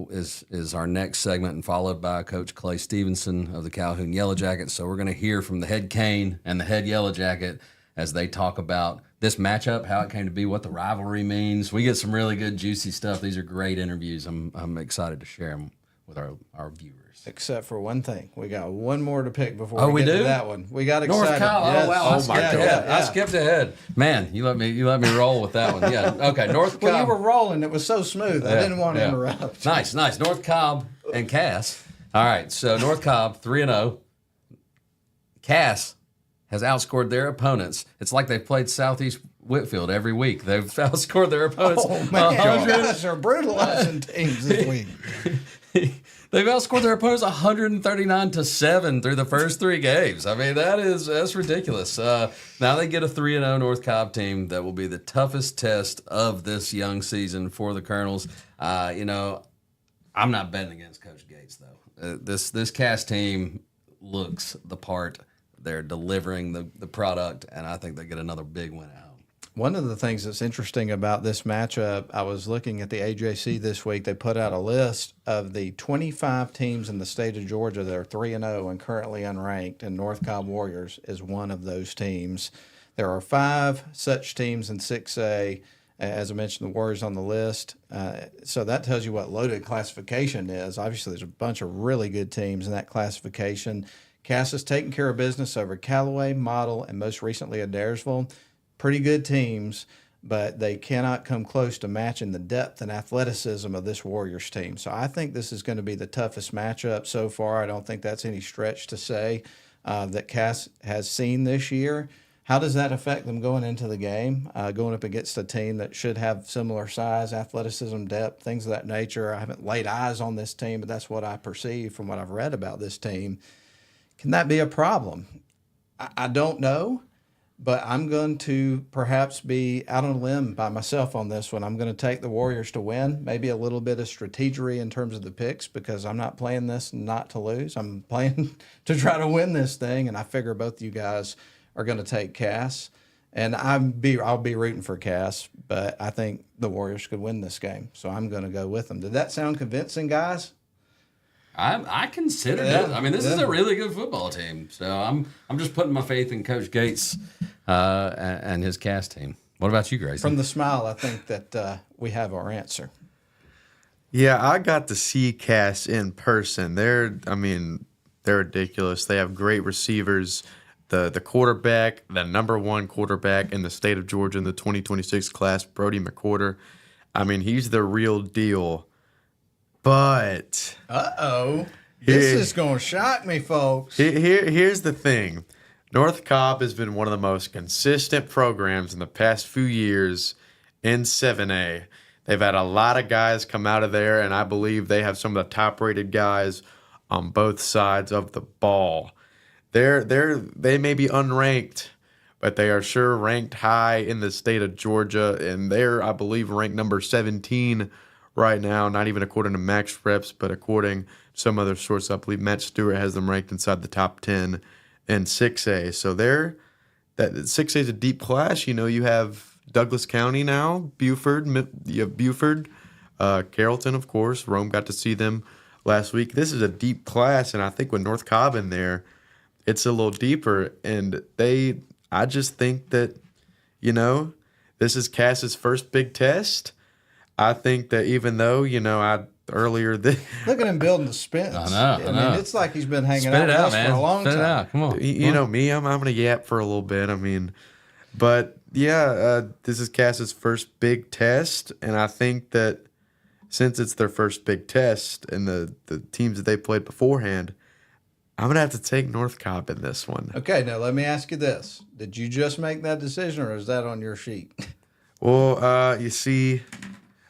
is our next segment, and followed by Coach Clay Stephenson of the Calhoun Yellow Jackets. So we're going to hear from the head Cane and the head Yellow Jacket as they talk about this matchup, how it came to be, what the rivalry means. We get some really good, juicy stuff. These are great interviews. I'm excited to share them with our viewers. Except for one thing. We got one more to pick before we get do? to that one. We got excited. North Cobb. Yes. Oh, wow. I skipped ahead. Man, you let me roll with that one. Yeah. Okay, North Cobb. Well, you were rolling. It was so smooth. I didn't want to interrupt. Nice. North Cobb and Cass. All right, so North Cobb, 3-0. Cass has outscored their opponents. It's like they've played Southeast Whitfield every week. They've outscored their opponents. Oh, man. You guys are brutalizing teams this week. They've outscored their opponents 139-7 through the first 3 games. I mean, that's ridiculous. Now they get a 3-0 North Cobb team that will be the toughest test of this young season for the Colonels. I'm not betting against Coach Gates, though. This Cass team looks the part. They're delivering the product, and I think they get another big win at home. One of the things that's interesting about this matchup, I was looking at the AJC this week. They put out a list of the 25 teams in the state of Georgia that are 3-0 and currently unranked, and North Cobb Warriors is one of those teams. There are 5 such teams in 6A. As I mentioned, the Warriors on the list. So that tells you what loaded classification is. Obviously, there's a bunch of really good teams in that classification. Cass has taken care of business over Callaway, Model, and most recently Adairsville. Pretty good teams, but they cannot come close to matching the depth and athleticism of this Warriors team. So I think this is going to be the toughest matchup so far. I don't think that's any stretch to say that Cass has seen this year. How does that affect them going into the game, going up against a team that should have similar size, athleticism, depth, things of that nature? I haven't laid eyes on this team, but that's what I perceive from what I've read about this team. Can that be a problem? I don't know, but I'm going to perhaps be out on a limb by myself on this one. I'm going to take the Warriors to win, maybe a little bit of strategery in terms of the picks, because I'm not playing this not to lose. I'm playing to try to win this thing, and I figure both you guys are going to take Cass, and I'll be rooting for Cass, but I think the Warriors could win this game, so I'm going to go with them. Did that sound convincing, guys? I considered it. I mean, this is a really good football team, so I'm just putting my faith in Coach Gates and his Cass team. What about you, Grayson? From the smile, I think that we have our answer. Yeah, I got to see Cass in person. They're ridiculous. They have great receivers. The quarterback, the number one quarterback in the state of Georgia in the 2026 class, Brody McWhorter. I mean, he's the real deal. But this is going to shock me, folks. Here's the thing. North Cobb has been one of the most consistent programs in the past few years in 7A. They've had a lot of guys come out of there, and I believe they have some of the top-rated guys on both sides of the ball. They may be unranked, but they are sure ranked high in the state of Georgia, and they're, I believe, ranked number 17 right now, not even according to Max Reps, but according to some other source. I believe Matt Stewart has them ranked inside the top 10 in 6A. So that 6A is a deep class. You know, you have Douglas County now, Buford, you have Buford, Carrollton, of course. Rome got to see them last week. This is a deep class, and I think with North Cobb in there, it's a little deeper. And I just think that, you know, this is Cass's first big test. I think that even though, you know, look at him building suspense. I know. I mean, it's like he's been hanging Spit out it with out, us man. for a long Spit time. it out. Come on. You know me, I'm going to yap for a little bit. I mean, but yeah, this is Cass's first big test, and I think that since it's their first big test and the teams that they played beforehand, I'm going to have to take North Cobb in this one. Okay, now let me ask you this. Did you just make that decision, or is that on your sheet? Well, you see...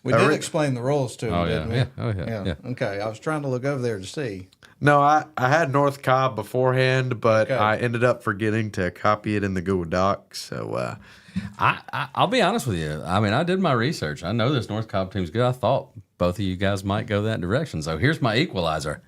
We did explain the rules to him, didn't we? Yeah. Oh, yeah. Okay, I was trying to look over there to see. No, I had North Cobb beforehand, but Okay. I ended up forgetting to copy it in the Google Docs. So I'll be honest with you. I mean, I did my research. I know this North Cobb team's good. I thought both of you guys might go that direction. So here's my equalizer.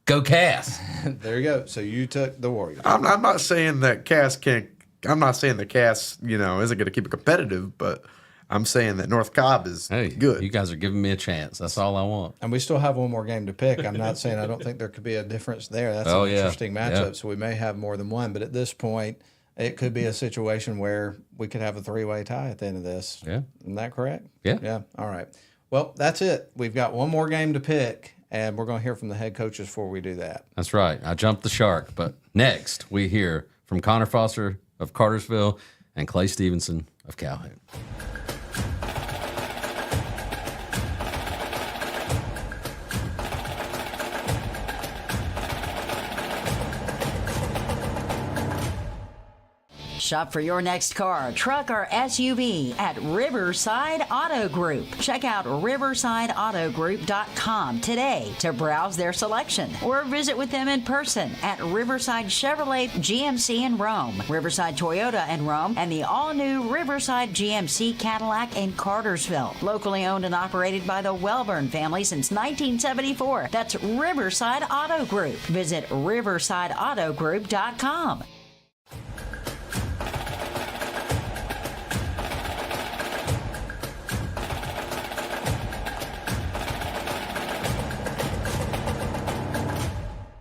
Go Cass. There you go. So you took the Warriors. I'm not saying that Cass can't. I'm not saying that Cass, you know, isn't going to keep it competitive, but I'm saying that North Cobb is good. You guys are giving me a chance. That's all I want. And we still have one more game to pick. I'm not saying I don't think there could be a difference there. That's an interesting matchup, so we may have more than one. But at this point, it could be a situation where we could have a three-way tie at the end of this. Yeah. Isn't that correct? Yeah. Yeah. All right. Well, that's it. We've got one more game to pick, and we're going to hear from the head coaches before we do that. That's right. I jumped the shark. But next, we hear from Conor Foster of Cartersville and Clay Stephenson of Calhoun. Shop for your next car, truck, or SUV at Riverside Auto Group. Check out riversideautogroup.com today to browse their selection or visit with them in person at Riverside Chevrolet GMC in Rome, Riverside Toyota in Rome, and the all-new Riverside GMC Cadillac in Cartersville. Locally owned and operated by the Welburn family since 1974. That's Riverside Auto Group. Visit riversideautogroup.com.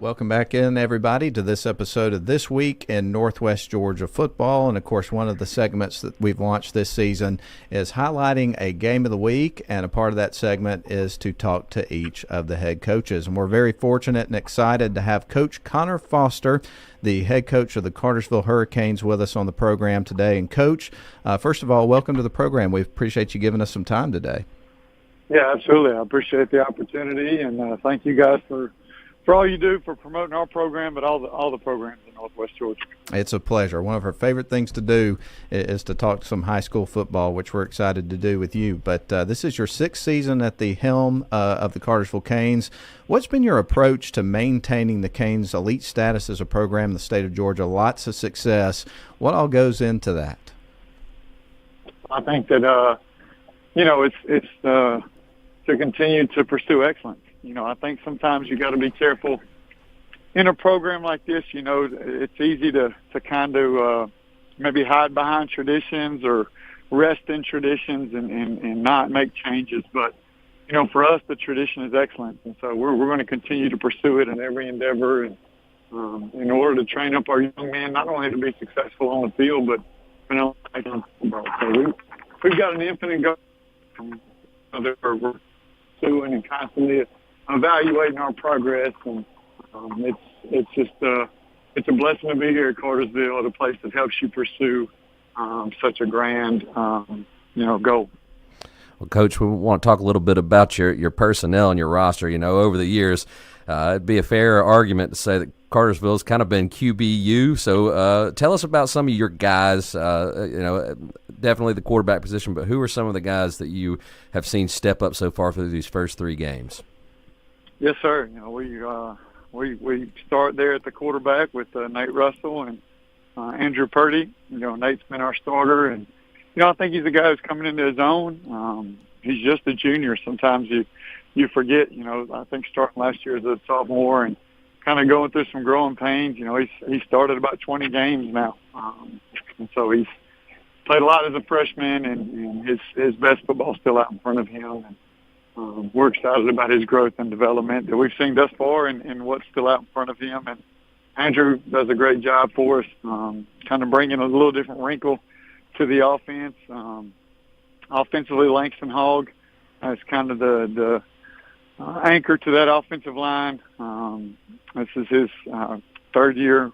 Welcome back in, everybody, to this episode of This Week in Northwest Georgia Football. And, of course, one of the segments that we've launched this season is highlighting a game of the week, and a part of that segment is to talk to each of the head coaches. And we're very fortunate and excited to have Coach Conor Foster, the head coach of the Cartersville Hurricanes, with us on the program today. And, Coach, first of all, welcome to the program. We appreciate you giving us some time today. Yeah, absolutely. I appreciate the opportunity, and thank you guys for all you do for promoting our program, but all the programs in Northwest Georgia. It's a pleasure. One of our favorite things to do is to talk some high school football, which we're excited to do with you. But this is your 6th season at the helm of the Cartersville Canes. What's been your approach to maintaining the Canes' elite status as a program in the state of Georgia? Lots of success. What all goes into that? I think that, it's to continue to pursue excellence. I think sometimes you got to be careful in a program like this. It's easy to kind of maybe hide behind traditions or rest in traditions and not make changes. But, for us, the tradition is excellence. And so we're going to continue to pursue it in every endeavor and in order to train up our young men, not only to be successful on the field, but, on football. So we've got an infinite goal that we're pursuing and constantly evaluating our progress, and it's just it's a blessing to be here at Cartersville, at a place that helps you pursue such a grand goal. Well, Coach, we want to talk a little bit about your personnel and your roster. Over the years, it'd be a fair argument to say that Cartersville's kind of been QBU. So tell us about some of your guys. Definitely the quarterback position, but who are some of the guys that you have seen step up so far through these first 3 games? Yes, sir. We start there at the quarterback with Nate Russell and Andrew Purdy. Nate's been our starter, and I think he's a guy who's coming into his own. He's just a junior. Sometimes you forget. I think starting last year as a sophomore and kind of going through some growing pains. He started about 20 games now, and so he's played a lot as a freshman, and his best football still out in front of him. And, we're excited about his growth and development that we've seen thus far and what's still out in front of him. And Andrew does a great job for us, kind of bringing a little different wrinkle to the offense. Offensively, Langston Hogg is kind of the anchor to that offensive line. This is his 3rd year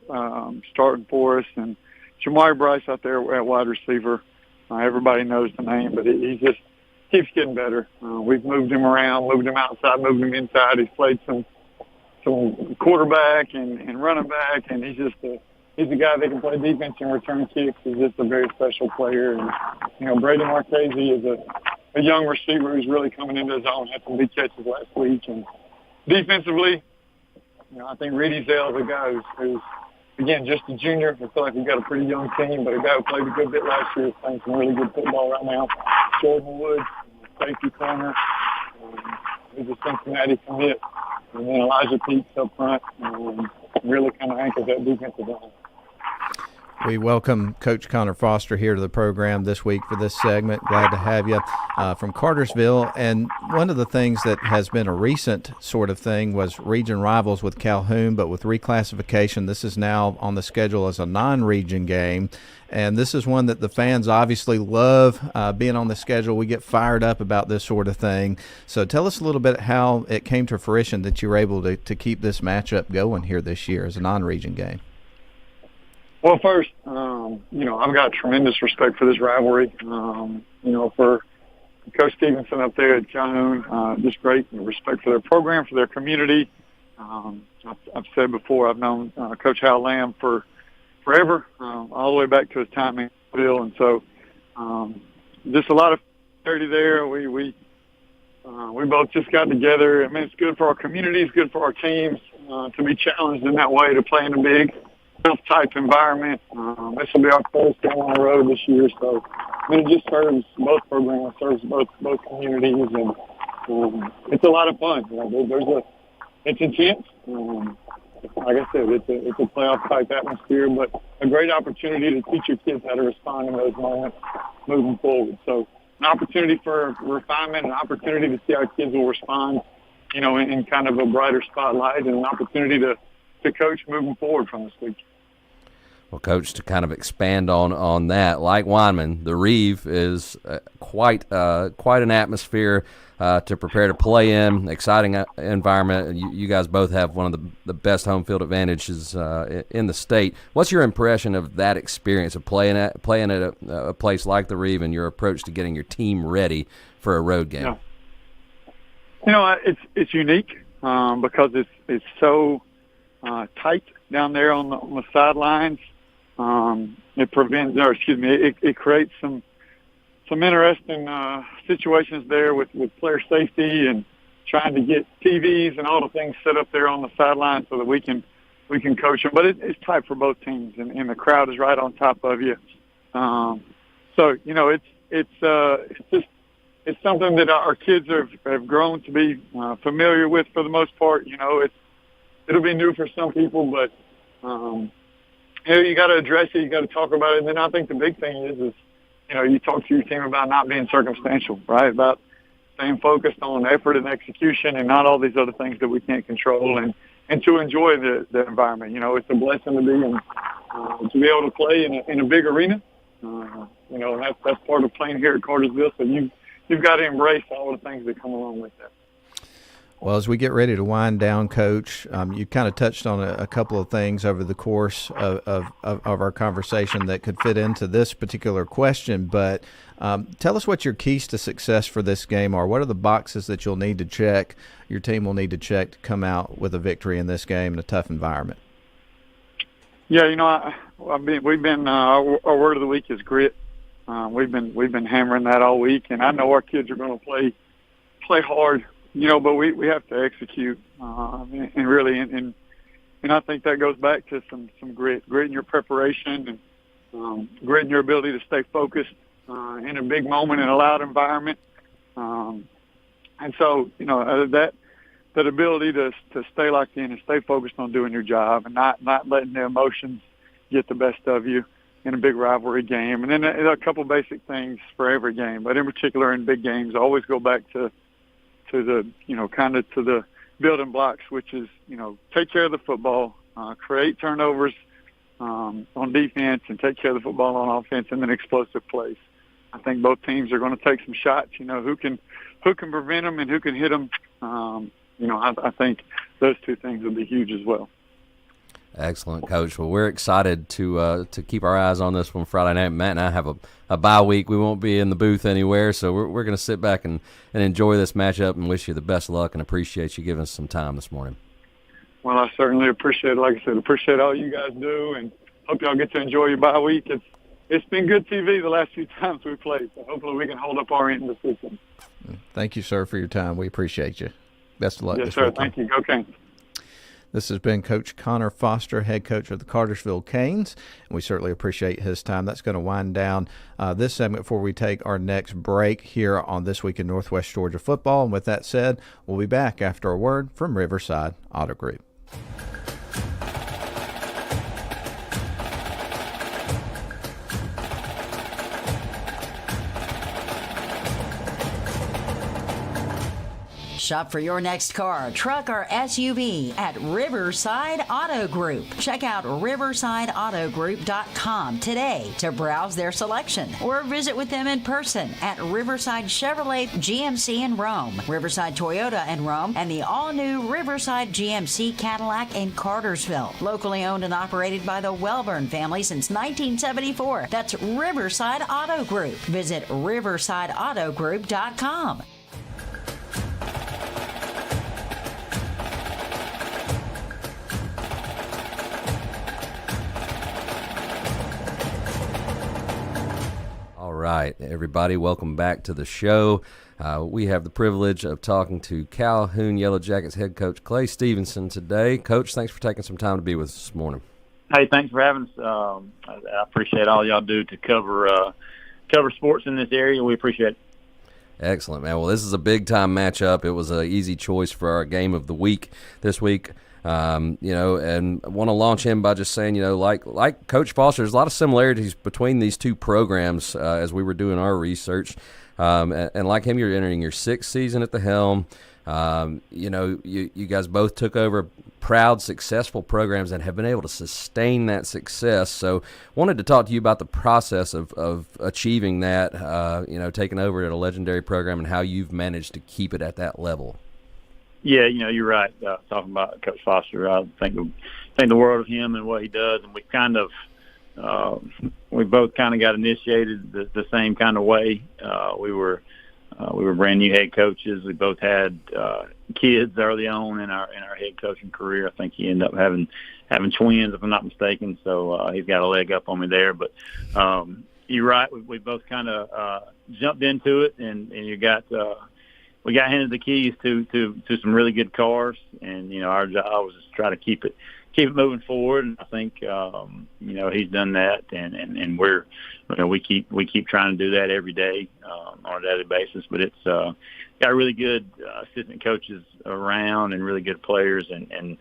starting for us. And Jamari Bryce out there at wide receiver. Everybody knows the name, but he just keeps getting better. We've moved him around, moved him outside, moved him inside. He's played some quarterback and running back, and he's a guy that can play defense and return kicks. He's just a very special player. And Brady Marchese is a young receiver who's really coming into his own. Had some big catches last week. And defensively, I think Reedy Zell is a guy who's again just a junior. I feel like we've got a pretty young team, but a guy who played a good bit last year is playing some really good football right now. Jordan Wood, safety corner, he's a Cincinnati commit. And then Elijah Peets up front really kind of anchors that defensive line. We welcome Coach Conor Foster here to the program this week for this segment. Glad to have you from Cartersville. And one of the things that has been a recent sort of thing was region rivals with Calhoun, but with reclassification, this is now on the schedule as a non-region game. And this is one that the fans obviously love being on the schedule. We get fired up about this sort of thing. So tell us a little bit how it came to fruition that you were able to keep this matchup going here this year as a non-region game. Well, first, I've got tremendous respect for this rivalry. For Coach Stephenson up there at Calhoun, just great respect for their program, for their community. I've said before, I've known Coach Hal Lamb for forever, all the way back to his time in Bill, and so just a lot of clarity there. We both just got together. I mean, it's good for our community, it's good for our teams to be challenged in that way, to play in a big type environment. This will be our first game on the road this year, so it just serves both programs, serves both communities, and it's a lot of fun. It's intense. Like I said, it's a playoff type atmosphere, but a great opportunity to teach your kids how to respond in those moments moving forward. So an opportunity for refinement, an opportunity to see how kids will respond, in kind of a brighter spotlight, and an opportunity to to coach moving forward from this week. Well, Coach, to kind of expand on that, like Weinman, the Reeve is quite an atmosphere to prepare to play in. Exciting environment. You guys both have one of the best home field advantages in the state. What's your impression of that experience of playing at a place like the Reeve and your approach to getting your team ready for a road game? It's unique because it's so tight down there on the sidelines. It creates some interesting situations there with player safety and trying to get TVs and all the things set up there on the sideline so that we can coach them. But it's tight for both teams, and the crowd is right on top of you. It's something that our kids have grown to be familiar with for the most part. It'll be new for some people, but you got to address it. You got to talk about it. And then I think the big thing is you talk to your team about not being circumstantial, right? About staying focused on effort and execution and not all these other things that we can't control, and to enjoy the environment. It's a blessing to be to be able to play in a big arena. And that's part of playing here at Cartersville. So you've got to embrace all the things that come along with that. Well, as we get ready to wind down, Coach, you kind of touched on a couple of things over the course of our conversation that could fit into this particular question. But tell us what your keys to success for this game are. What are the boxes that you'll need to check, your team will need to check to come out with a victory in this game in a tough environment? Yeah, we've been our word of the week is grit. We've been hammering that all week, and I know our kids are going to play hard. But we have to execute, and I think that goes back to some grit in your preparation and grit in your ability to stay focused in a big moment in a loud environment. And so, that ability to stay locked in and stay focused on doing your job and not letting the emotions get the best of you in a big rivalry game. And then a couple basic things for every game, but in particular in big games, I always go back to the building blocks, which is, take care of the football, create turnovers on defense, and take care of the football on offense, and then explosive plays. I think both teams are going to take some shots. Who can prevent them and who can hit them. I think those two things will be huge as well. Excellent, Coach. Well, we're excited to keep our eyes on this one Friday night. Matt and I have a bye week. We won't be in the booth anywhere, so we're going to sit back and enjoy this matchup and wish you the best of luck and appreciate you giving us some time this morning. Well, I certainly appreciate it. Like I said, appreciate all you guys do, and hope y'all get to enjoy your bye week. It's been good TV the last few times we played, so hopefully we can hold up our end of the season. Thank you, sir, for your time. We appreciate you. Best of luck. Yes, sir. Thank you. Go Canes. This has been Coach Conor Foster, head coach of the Cartersville Canes, and we certainly appreciate his time. That's going to wind down this segment before we take our next break here on This Week in Northwest Georgia Football. And with that said, we'll be back after a word from Riverside Auto Group. Shop for your next car, truck, or SUV at Riverside Auto Group. Check out riversideautogroup.com today to browse their selection or visit with them in person at Riverside Chevrolet GMC in Rome, Riverside Toyota in Rome, and the all-new Riverside GMC Cadillac in Cartersville. Locally owned and operated by the Welburn family since 1974. That's Riverside Auto Group. Visit riversideautogroup.com. All right, everybody, welcome back to the show. We have the privilege of talking to Calhoun Yellow Jackets head coach Clay Stephenson today. Coach, thanks for taking some time to be with us this morning. Hey, thanks for having us. I appreciate all y'all do to cover sports in this area. We appreciate it. Excellent, man. Well, this is a big-time matchup. It was an easy choice for our game of the week this week. And I want to launch in by just saying, like Coach Foster, there's a lot of similarities between these two programs as we were doing our research. And like him, you're entering your sixth season at the helm. You guys both took over proud, successful programs and have been able to sustain that success. So wanted to talk to you about the process of achieving that, taking over at a legendary program and how you've managed to keep it at that level. Yeah, you're right. Talking about Coach Foster, I think the world of him and what he does, and we both kind of got initiated the same kind of way. We were brand new head coaches. We both had kids early on in our head coaching career. I think he ended up having twins, if I'm not mistaken. So he's got a leg up on me there. But you're right. We both kind of jumped into it, and we got handed the keys to some really good cars, and our job was just try to keep it moving forward. And I think he's done that, and we keep trying to do that every day on a daily basis. But it's got really good assistant coaches around and really good players, and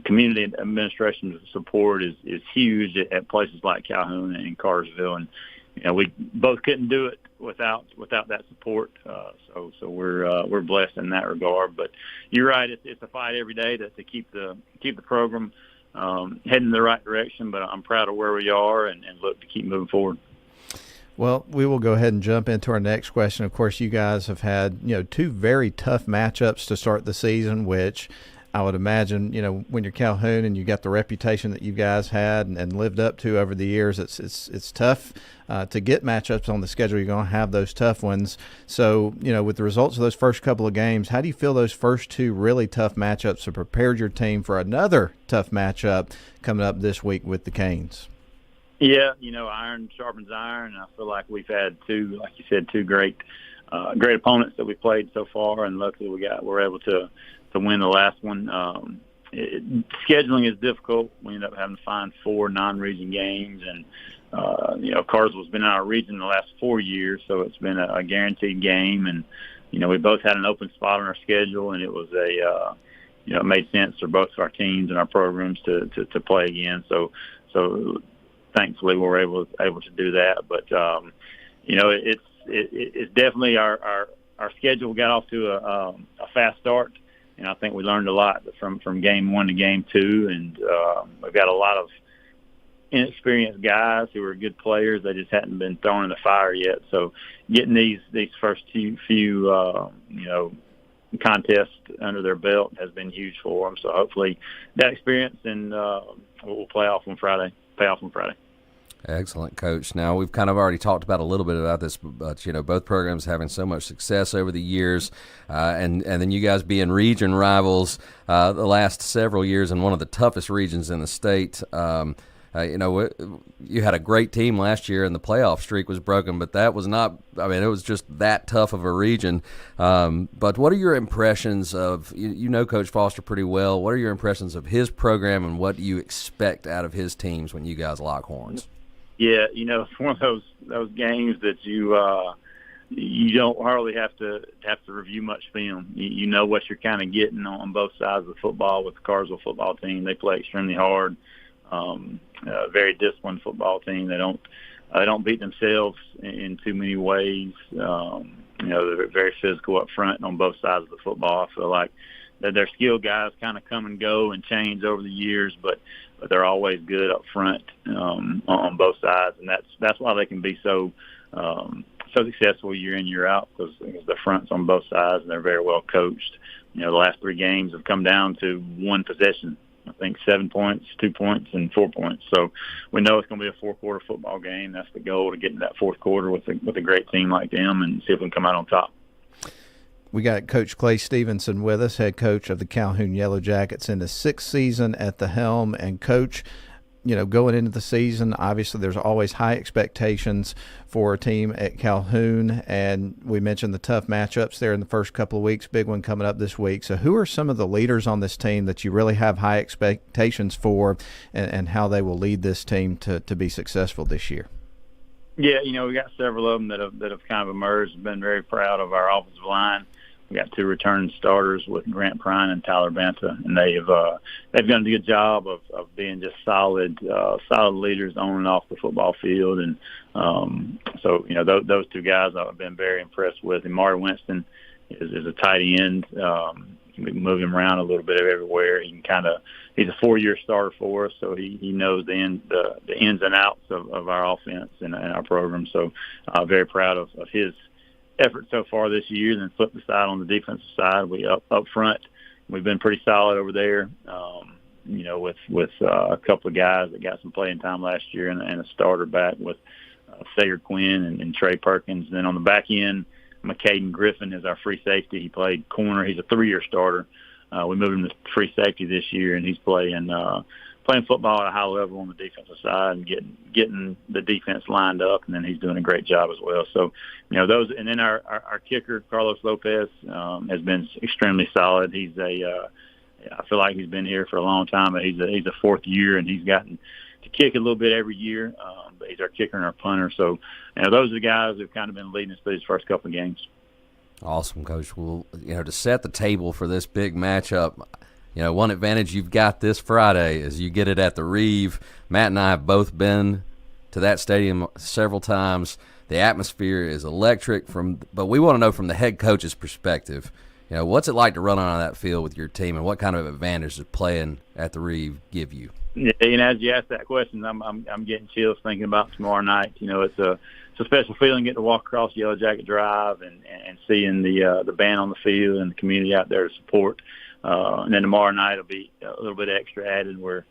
community administration support is huge at places like Calhoun and Cartersville, and we both couldn't do it without that support. So we're blessed in that regard. But you're right; it's a fight every day to keep the program heading in the right direction. But I'm proud of where we are and look to keep moving forward. Well, we will go ahead and jump into our next question. Of course, you guys have had two very tough matchups to start the season, which I would imagine, when you're Calhoun and you got the reputation that you guys had and lived up to over the years, it's tough to get matchups on the schedule. You're going to have those tough ones. So, with the results of those first couple of games, how do you feel those first two really tough matchups have prepared your team for another tough matchup coming up this week with the Canes? Yeah, iron sharpens iron, and I feel like we've had two great opponents that we played so far, and luckily we're able to win the last one. Scheduling is difficult. We end up having to find 4 non-region games, and Cartersville's been in our region the last 4 years, so it's been a guaranteed game. And we both had an open spot on our schedule, and it was it made sense for both of our teams and our programs to play again. So thankfully we were able to do that. But it's definitely our schedule got off to a fast start. And I think we learned a lot from game 1 to game 2, and we've got a lot of inexperienced guys who are good players. They just hadn't been thrown in the fire yet. So getting these first few contests under their belt has been huge for them. So hopefully that experience and we'll pay off on Friday. Excellent, Coach. Now, we've kind of already talked about a little bit about this, but, both programs having so much success over the years, and then you guys being region rivals the last several years in one of the toughest regions in the state. You had a great team last year, and the playoff streak was broken, but that was not – it was just that tough of a region. But what are your impressions of – you know Coach Foster pretty well. What are your impressions of his program, and what do you expect out of his teams when you guys lock horns? Yeah, it's one of those games that you don't hardly have to review much film. You know what you're kind of getting on both sides of the football with the Cartersville football team. They play extremely hard, very disciplined football team. They don't beat themselves in too many ways. They're very physical up front on both sides of the football. I feel like that their skilled guys kind of come and go and change over the years, but they're always good up front on both sides, and that's why they can be so successful year in, year out, because the front's on both sides and they're very well coached. The last 3 games have come down to 1 possession. I think 7 points, 2 points, and 4 points. So we know it's going to be a 4-quarter football game. That's the goal, to get into that 4th quarter with a great team like them and see if we can come out on top. We got Coach Clay Stephenson with us, head coach of the Calhoun Yellow Jackets, in the 6th season at the helm. And, Coach, going into the season, obviously there's always high expectations for a team at Calhoun, and we mentioned the tough matchups there in the first couple of weeks, big one coming up this week. So who are some of the leaders on this team that you really have high expectations for, and how they will lead this team to be successful this year? Yeah, we got several of them that have kind of emerged. Been very proud of our offensive line. We got 2 returning starters with Grant Prine and Tyler Banta, and they've done a good job of being just solid leaders on and off the football field. And so those 2 guys I've been very impressed with. And Marty Winston is a tight end. We can move him around a little bit everywhere. He can he's a 4-year starter for us, so he knows the ins and outs of our offense and our program. So very proud of his effort so far this year. Then flip the side on the defensive side, we up front, we've been pretty solid over there. With a couple of guys that got some playing time last year and a starter back with Sager Quinn and Trey Perkins. Then on the back end, McCaden Griffin is our free safety. He played corner. He's a 3-year starter. We moved him to free safety this year, and he's playing football at a high level on the defensive side and getting the defense lined up, and then he's doing a great job as well. So, those, and then our kicker, Carlos Lopez, has been extremely solid. He's I feel like he's been here for a long time, but he's a 4th year, and he's gotten to kick a little bit every year. But he's our kicker and our punter. So, those are the guys who've kind of been leading us through these first couple of games. Awesome, Coach. Well, to set the table for this big matchup, one advantage you've got this Friday is you get it at the Reeve. Matt and I have both been to that stadium several times. The atmosphere is electric, but we want to know from the head coach's perspective, what's it like to run on that field with your team, and what kind of advantage does playing at the Reeve give you? Yeah, as you ask that question, I'm getting chills thinking about tomorrow night. It's a special feeling getting to walk across Yellow Jacket Drive and seeing the band on the field and the community out there to support. And then tomorrow night will be a little bit extra added. We're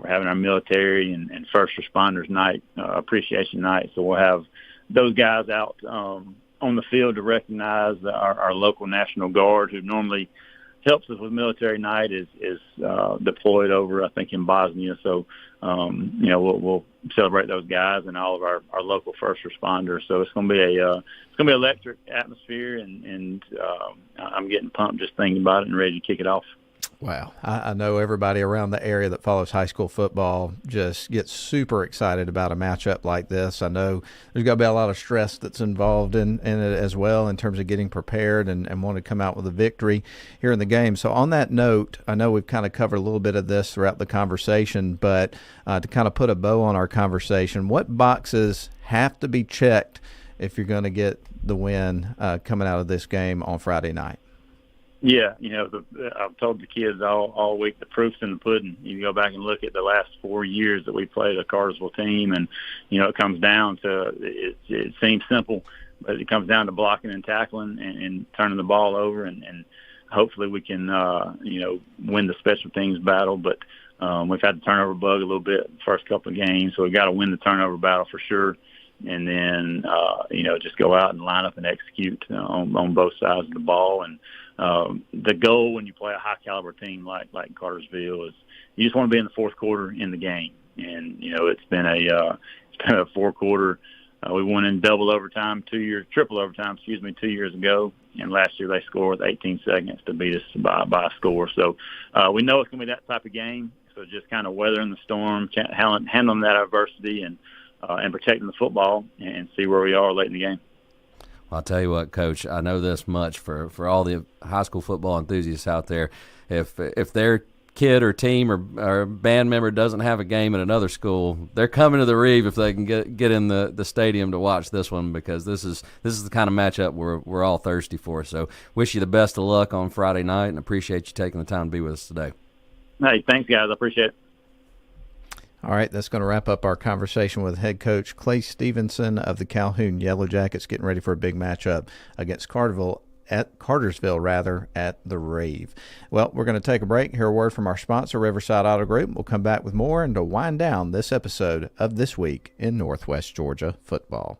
having our military and first responders night, appreciation night. So we'll have those guys out on the field to recognize our local National Guard, who normally helps us with military night, is deployed over, I think, in Bosnia. So, we'll celebrate those guys and all of our local first responders. So it's going to be electric atmosphere, and I'm getting pumped just thinking about it and ready to kick it off. Wow. I know everybody around the area that follows high school football just gets super excited about a matchup like this. I know there's got to be a lot of stress that's involved in it as well in terms of getting prepared and wanting to come out with a victory here in the game. So on that note, I know we've kind of covered a little bit of this throughout the conversation, but to kind of put a bow on our conversation, what boxes have to be checked if you're going to get the win coming out of this game on Friday night? Yeah, I've told the kids all week, the proof's in the pudding. You go back and look at the last 4 years that we played a Cartersville team, and, it comes down to, it seems simple, but it comes down to blocking and tackling and turning the ball over, and hopefully we can, win the special teams battle. But we've had the turnover bug a little bit the first couple of games, so we've got to win the turnover battle for sure. And then, just go out and line up and execute on both sides of the ball. And the goal when you play a high-caliber team like Cartersville is you just want to be in the fourth quarter in the game. And, it's been a four-quarter. We won in triple overtime 2 years ago. And last year they scored with 18 seconds to beat us by a score. So we know it's going to be that type of game. So just kind of weathering the storm, handling that adversity, and protecting the football and see where we are late in the game. Well, I'll tell you what, Coach, I know this much for all the high school football enthusiasts out there. If their kid or team or band member doesn't have a game at another school, they're coming to the Reeve if they can get in the stadium to watch this one, because this is the kind of matchup we're all thirsty for. So wish you the best of luck on Friday night, and appreciate you taking the time to be with us today. Hey, thanks, guys. I appreciate it. All right, that's going to wrap up our conversation with head coach Clay Stephenson of the Calhoun Yellow Jackets, getting ready for a big matchup against Cartersville at the Reeve. Well, we're going to take a break, hear a word from our sponsor, Riverside Auto Group. We'll come back with more and to wind down this episode of This Week in Northwest Georgia Football.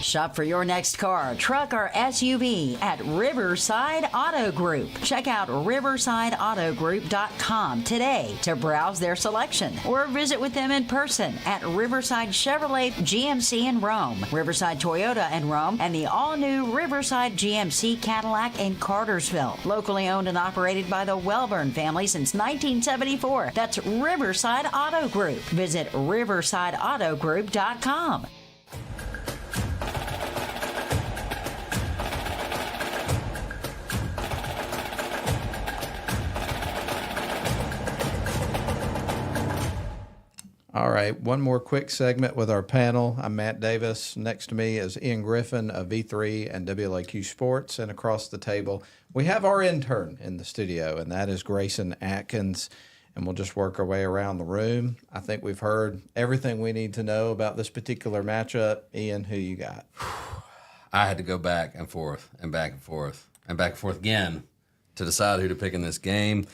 Shop for your next car, truck, or SUV at Riverside Auto Group. Check out riversideautogroup.com today to browse their selection, or visit with them in person at Riverside Chevrolet GMC in Rome, Riverside Toyota in Rome, and the all-new Riverside GMC Cadillac in Cartersville. Locally owned and operated by the Welburn family since 1974. That's Riverside Auto Group. Visit riversideautogroup.com. All right, one more quick segment with our panel. I'm Matt Davis. Next to me is Ian Griffin of V3 and WLAQ Sports. And across the table, we have our intern in the studio, and that is Grayson Atkins. And we'll just work our way around the room. I think we've heard everything we need to know about this particular matchup. Ian, who you got? I had to go back and forth and back and forth and back and forth again to decide who to pick in this game.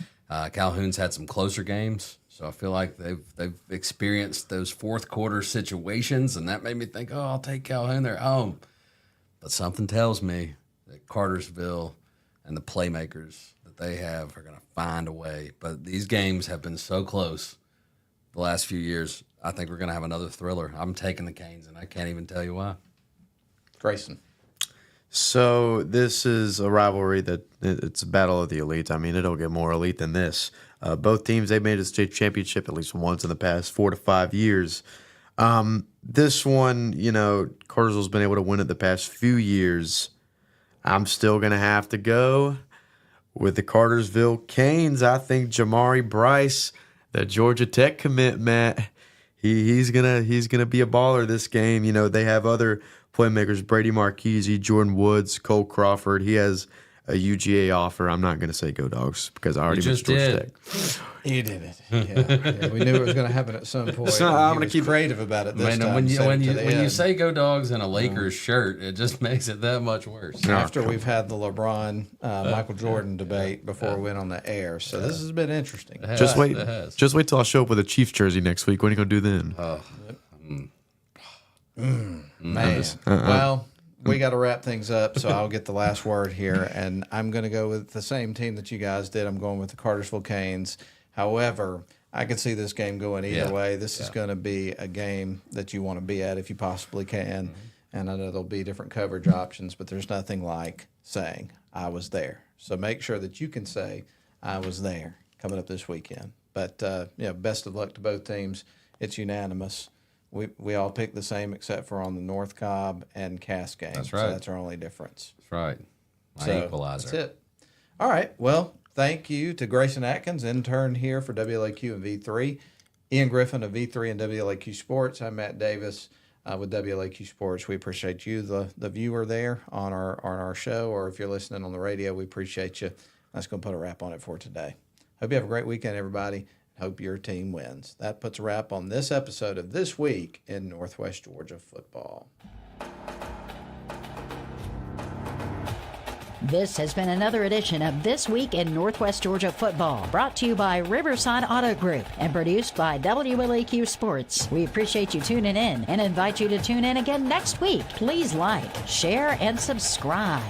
Calhoun's had some closer games, so I feel like they've experienced those fourth quarter situations, and that made me think, oh, I'll take Calhoun. They're home. But something tells me that Cartersville and the playmakers that they have are going to find a way. But these games have been so close the last few years. I think we're going to have another thriller. I'm taking the Canes, and I can't even tell you why. Grayson. So this is a rivalry that it's a battle of the elites. I mean, it'll get more elite than this. Both teams, they've made a state championship at least once in the past 4 to 5 years. This one, Cartersville's been able to win it the past few years. I'm still going to have to go with the Cartersville Canes. I think Jamari Bryce, that Georgia Tech commit, Matt, he's gonna be a baller this game. They have other playmakers, Brady Marchese, Jordan Woods, Cole Crawford. He has a UGA offer. I'm not going to say go Dogs because I already missed Georgia Tech. You did it. Yeah. We knew it was going to happen at some point. So I'm going to keep creative about it this time. When you say go Dogs in a Lakers shirt, it just makes it that much worse. After we've had the LeBron, Michael Jordan debate before we went on the air. So this has been interesting. Just wait till I show up with a Chiefs jersey next week. What are you going to do then? Man. Well, we got to wrap things up, so I'll get the last word here. And I'm going to go with the same team that you guys did. I'm going with the Cartersville Canes. However, I could see this game going either way. This is going to be a game that you want to be at if you possibly can. Mm-hmm. And I know there'll be different coverage options, but there's nothing like saying, I was there. So make sure that you can say, I was there coming up this weekend. But, best of luck to both teams. It's unanimous. We all picked the same except for on the North Cobb and Cass game. That's right. So that's our only difference. That's right. Equalizer. That's it. All right. Well, thank you to Grayson Atkins, intern here for WLAQ and V3. Ian Griffin of V3 and WLAQ Sports. I'm Matt Davis with WLAQ Sports. We appreciate you, the viewer there on our show, or if you're listening on the radio, we appreciate you. That's going to put a wrap on it for today. Hope you have a great weekend, everybody. Hope your team wins. That puts a wrap on this episode of This Week in Northwest Georgia Football. This has been another edition of This Week in Northwest Georgia Football, brought to you by Riverside Auto Group and produced by WLAQ Sports. We appreciate you tuning in and invite you to tune in again next week. Please like, share, and subscribe.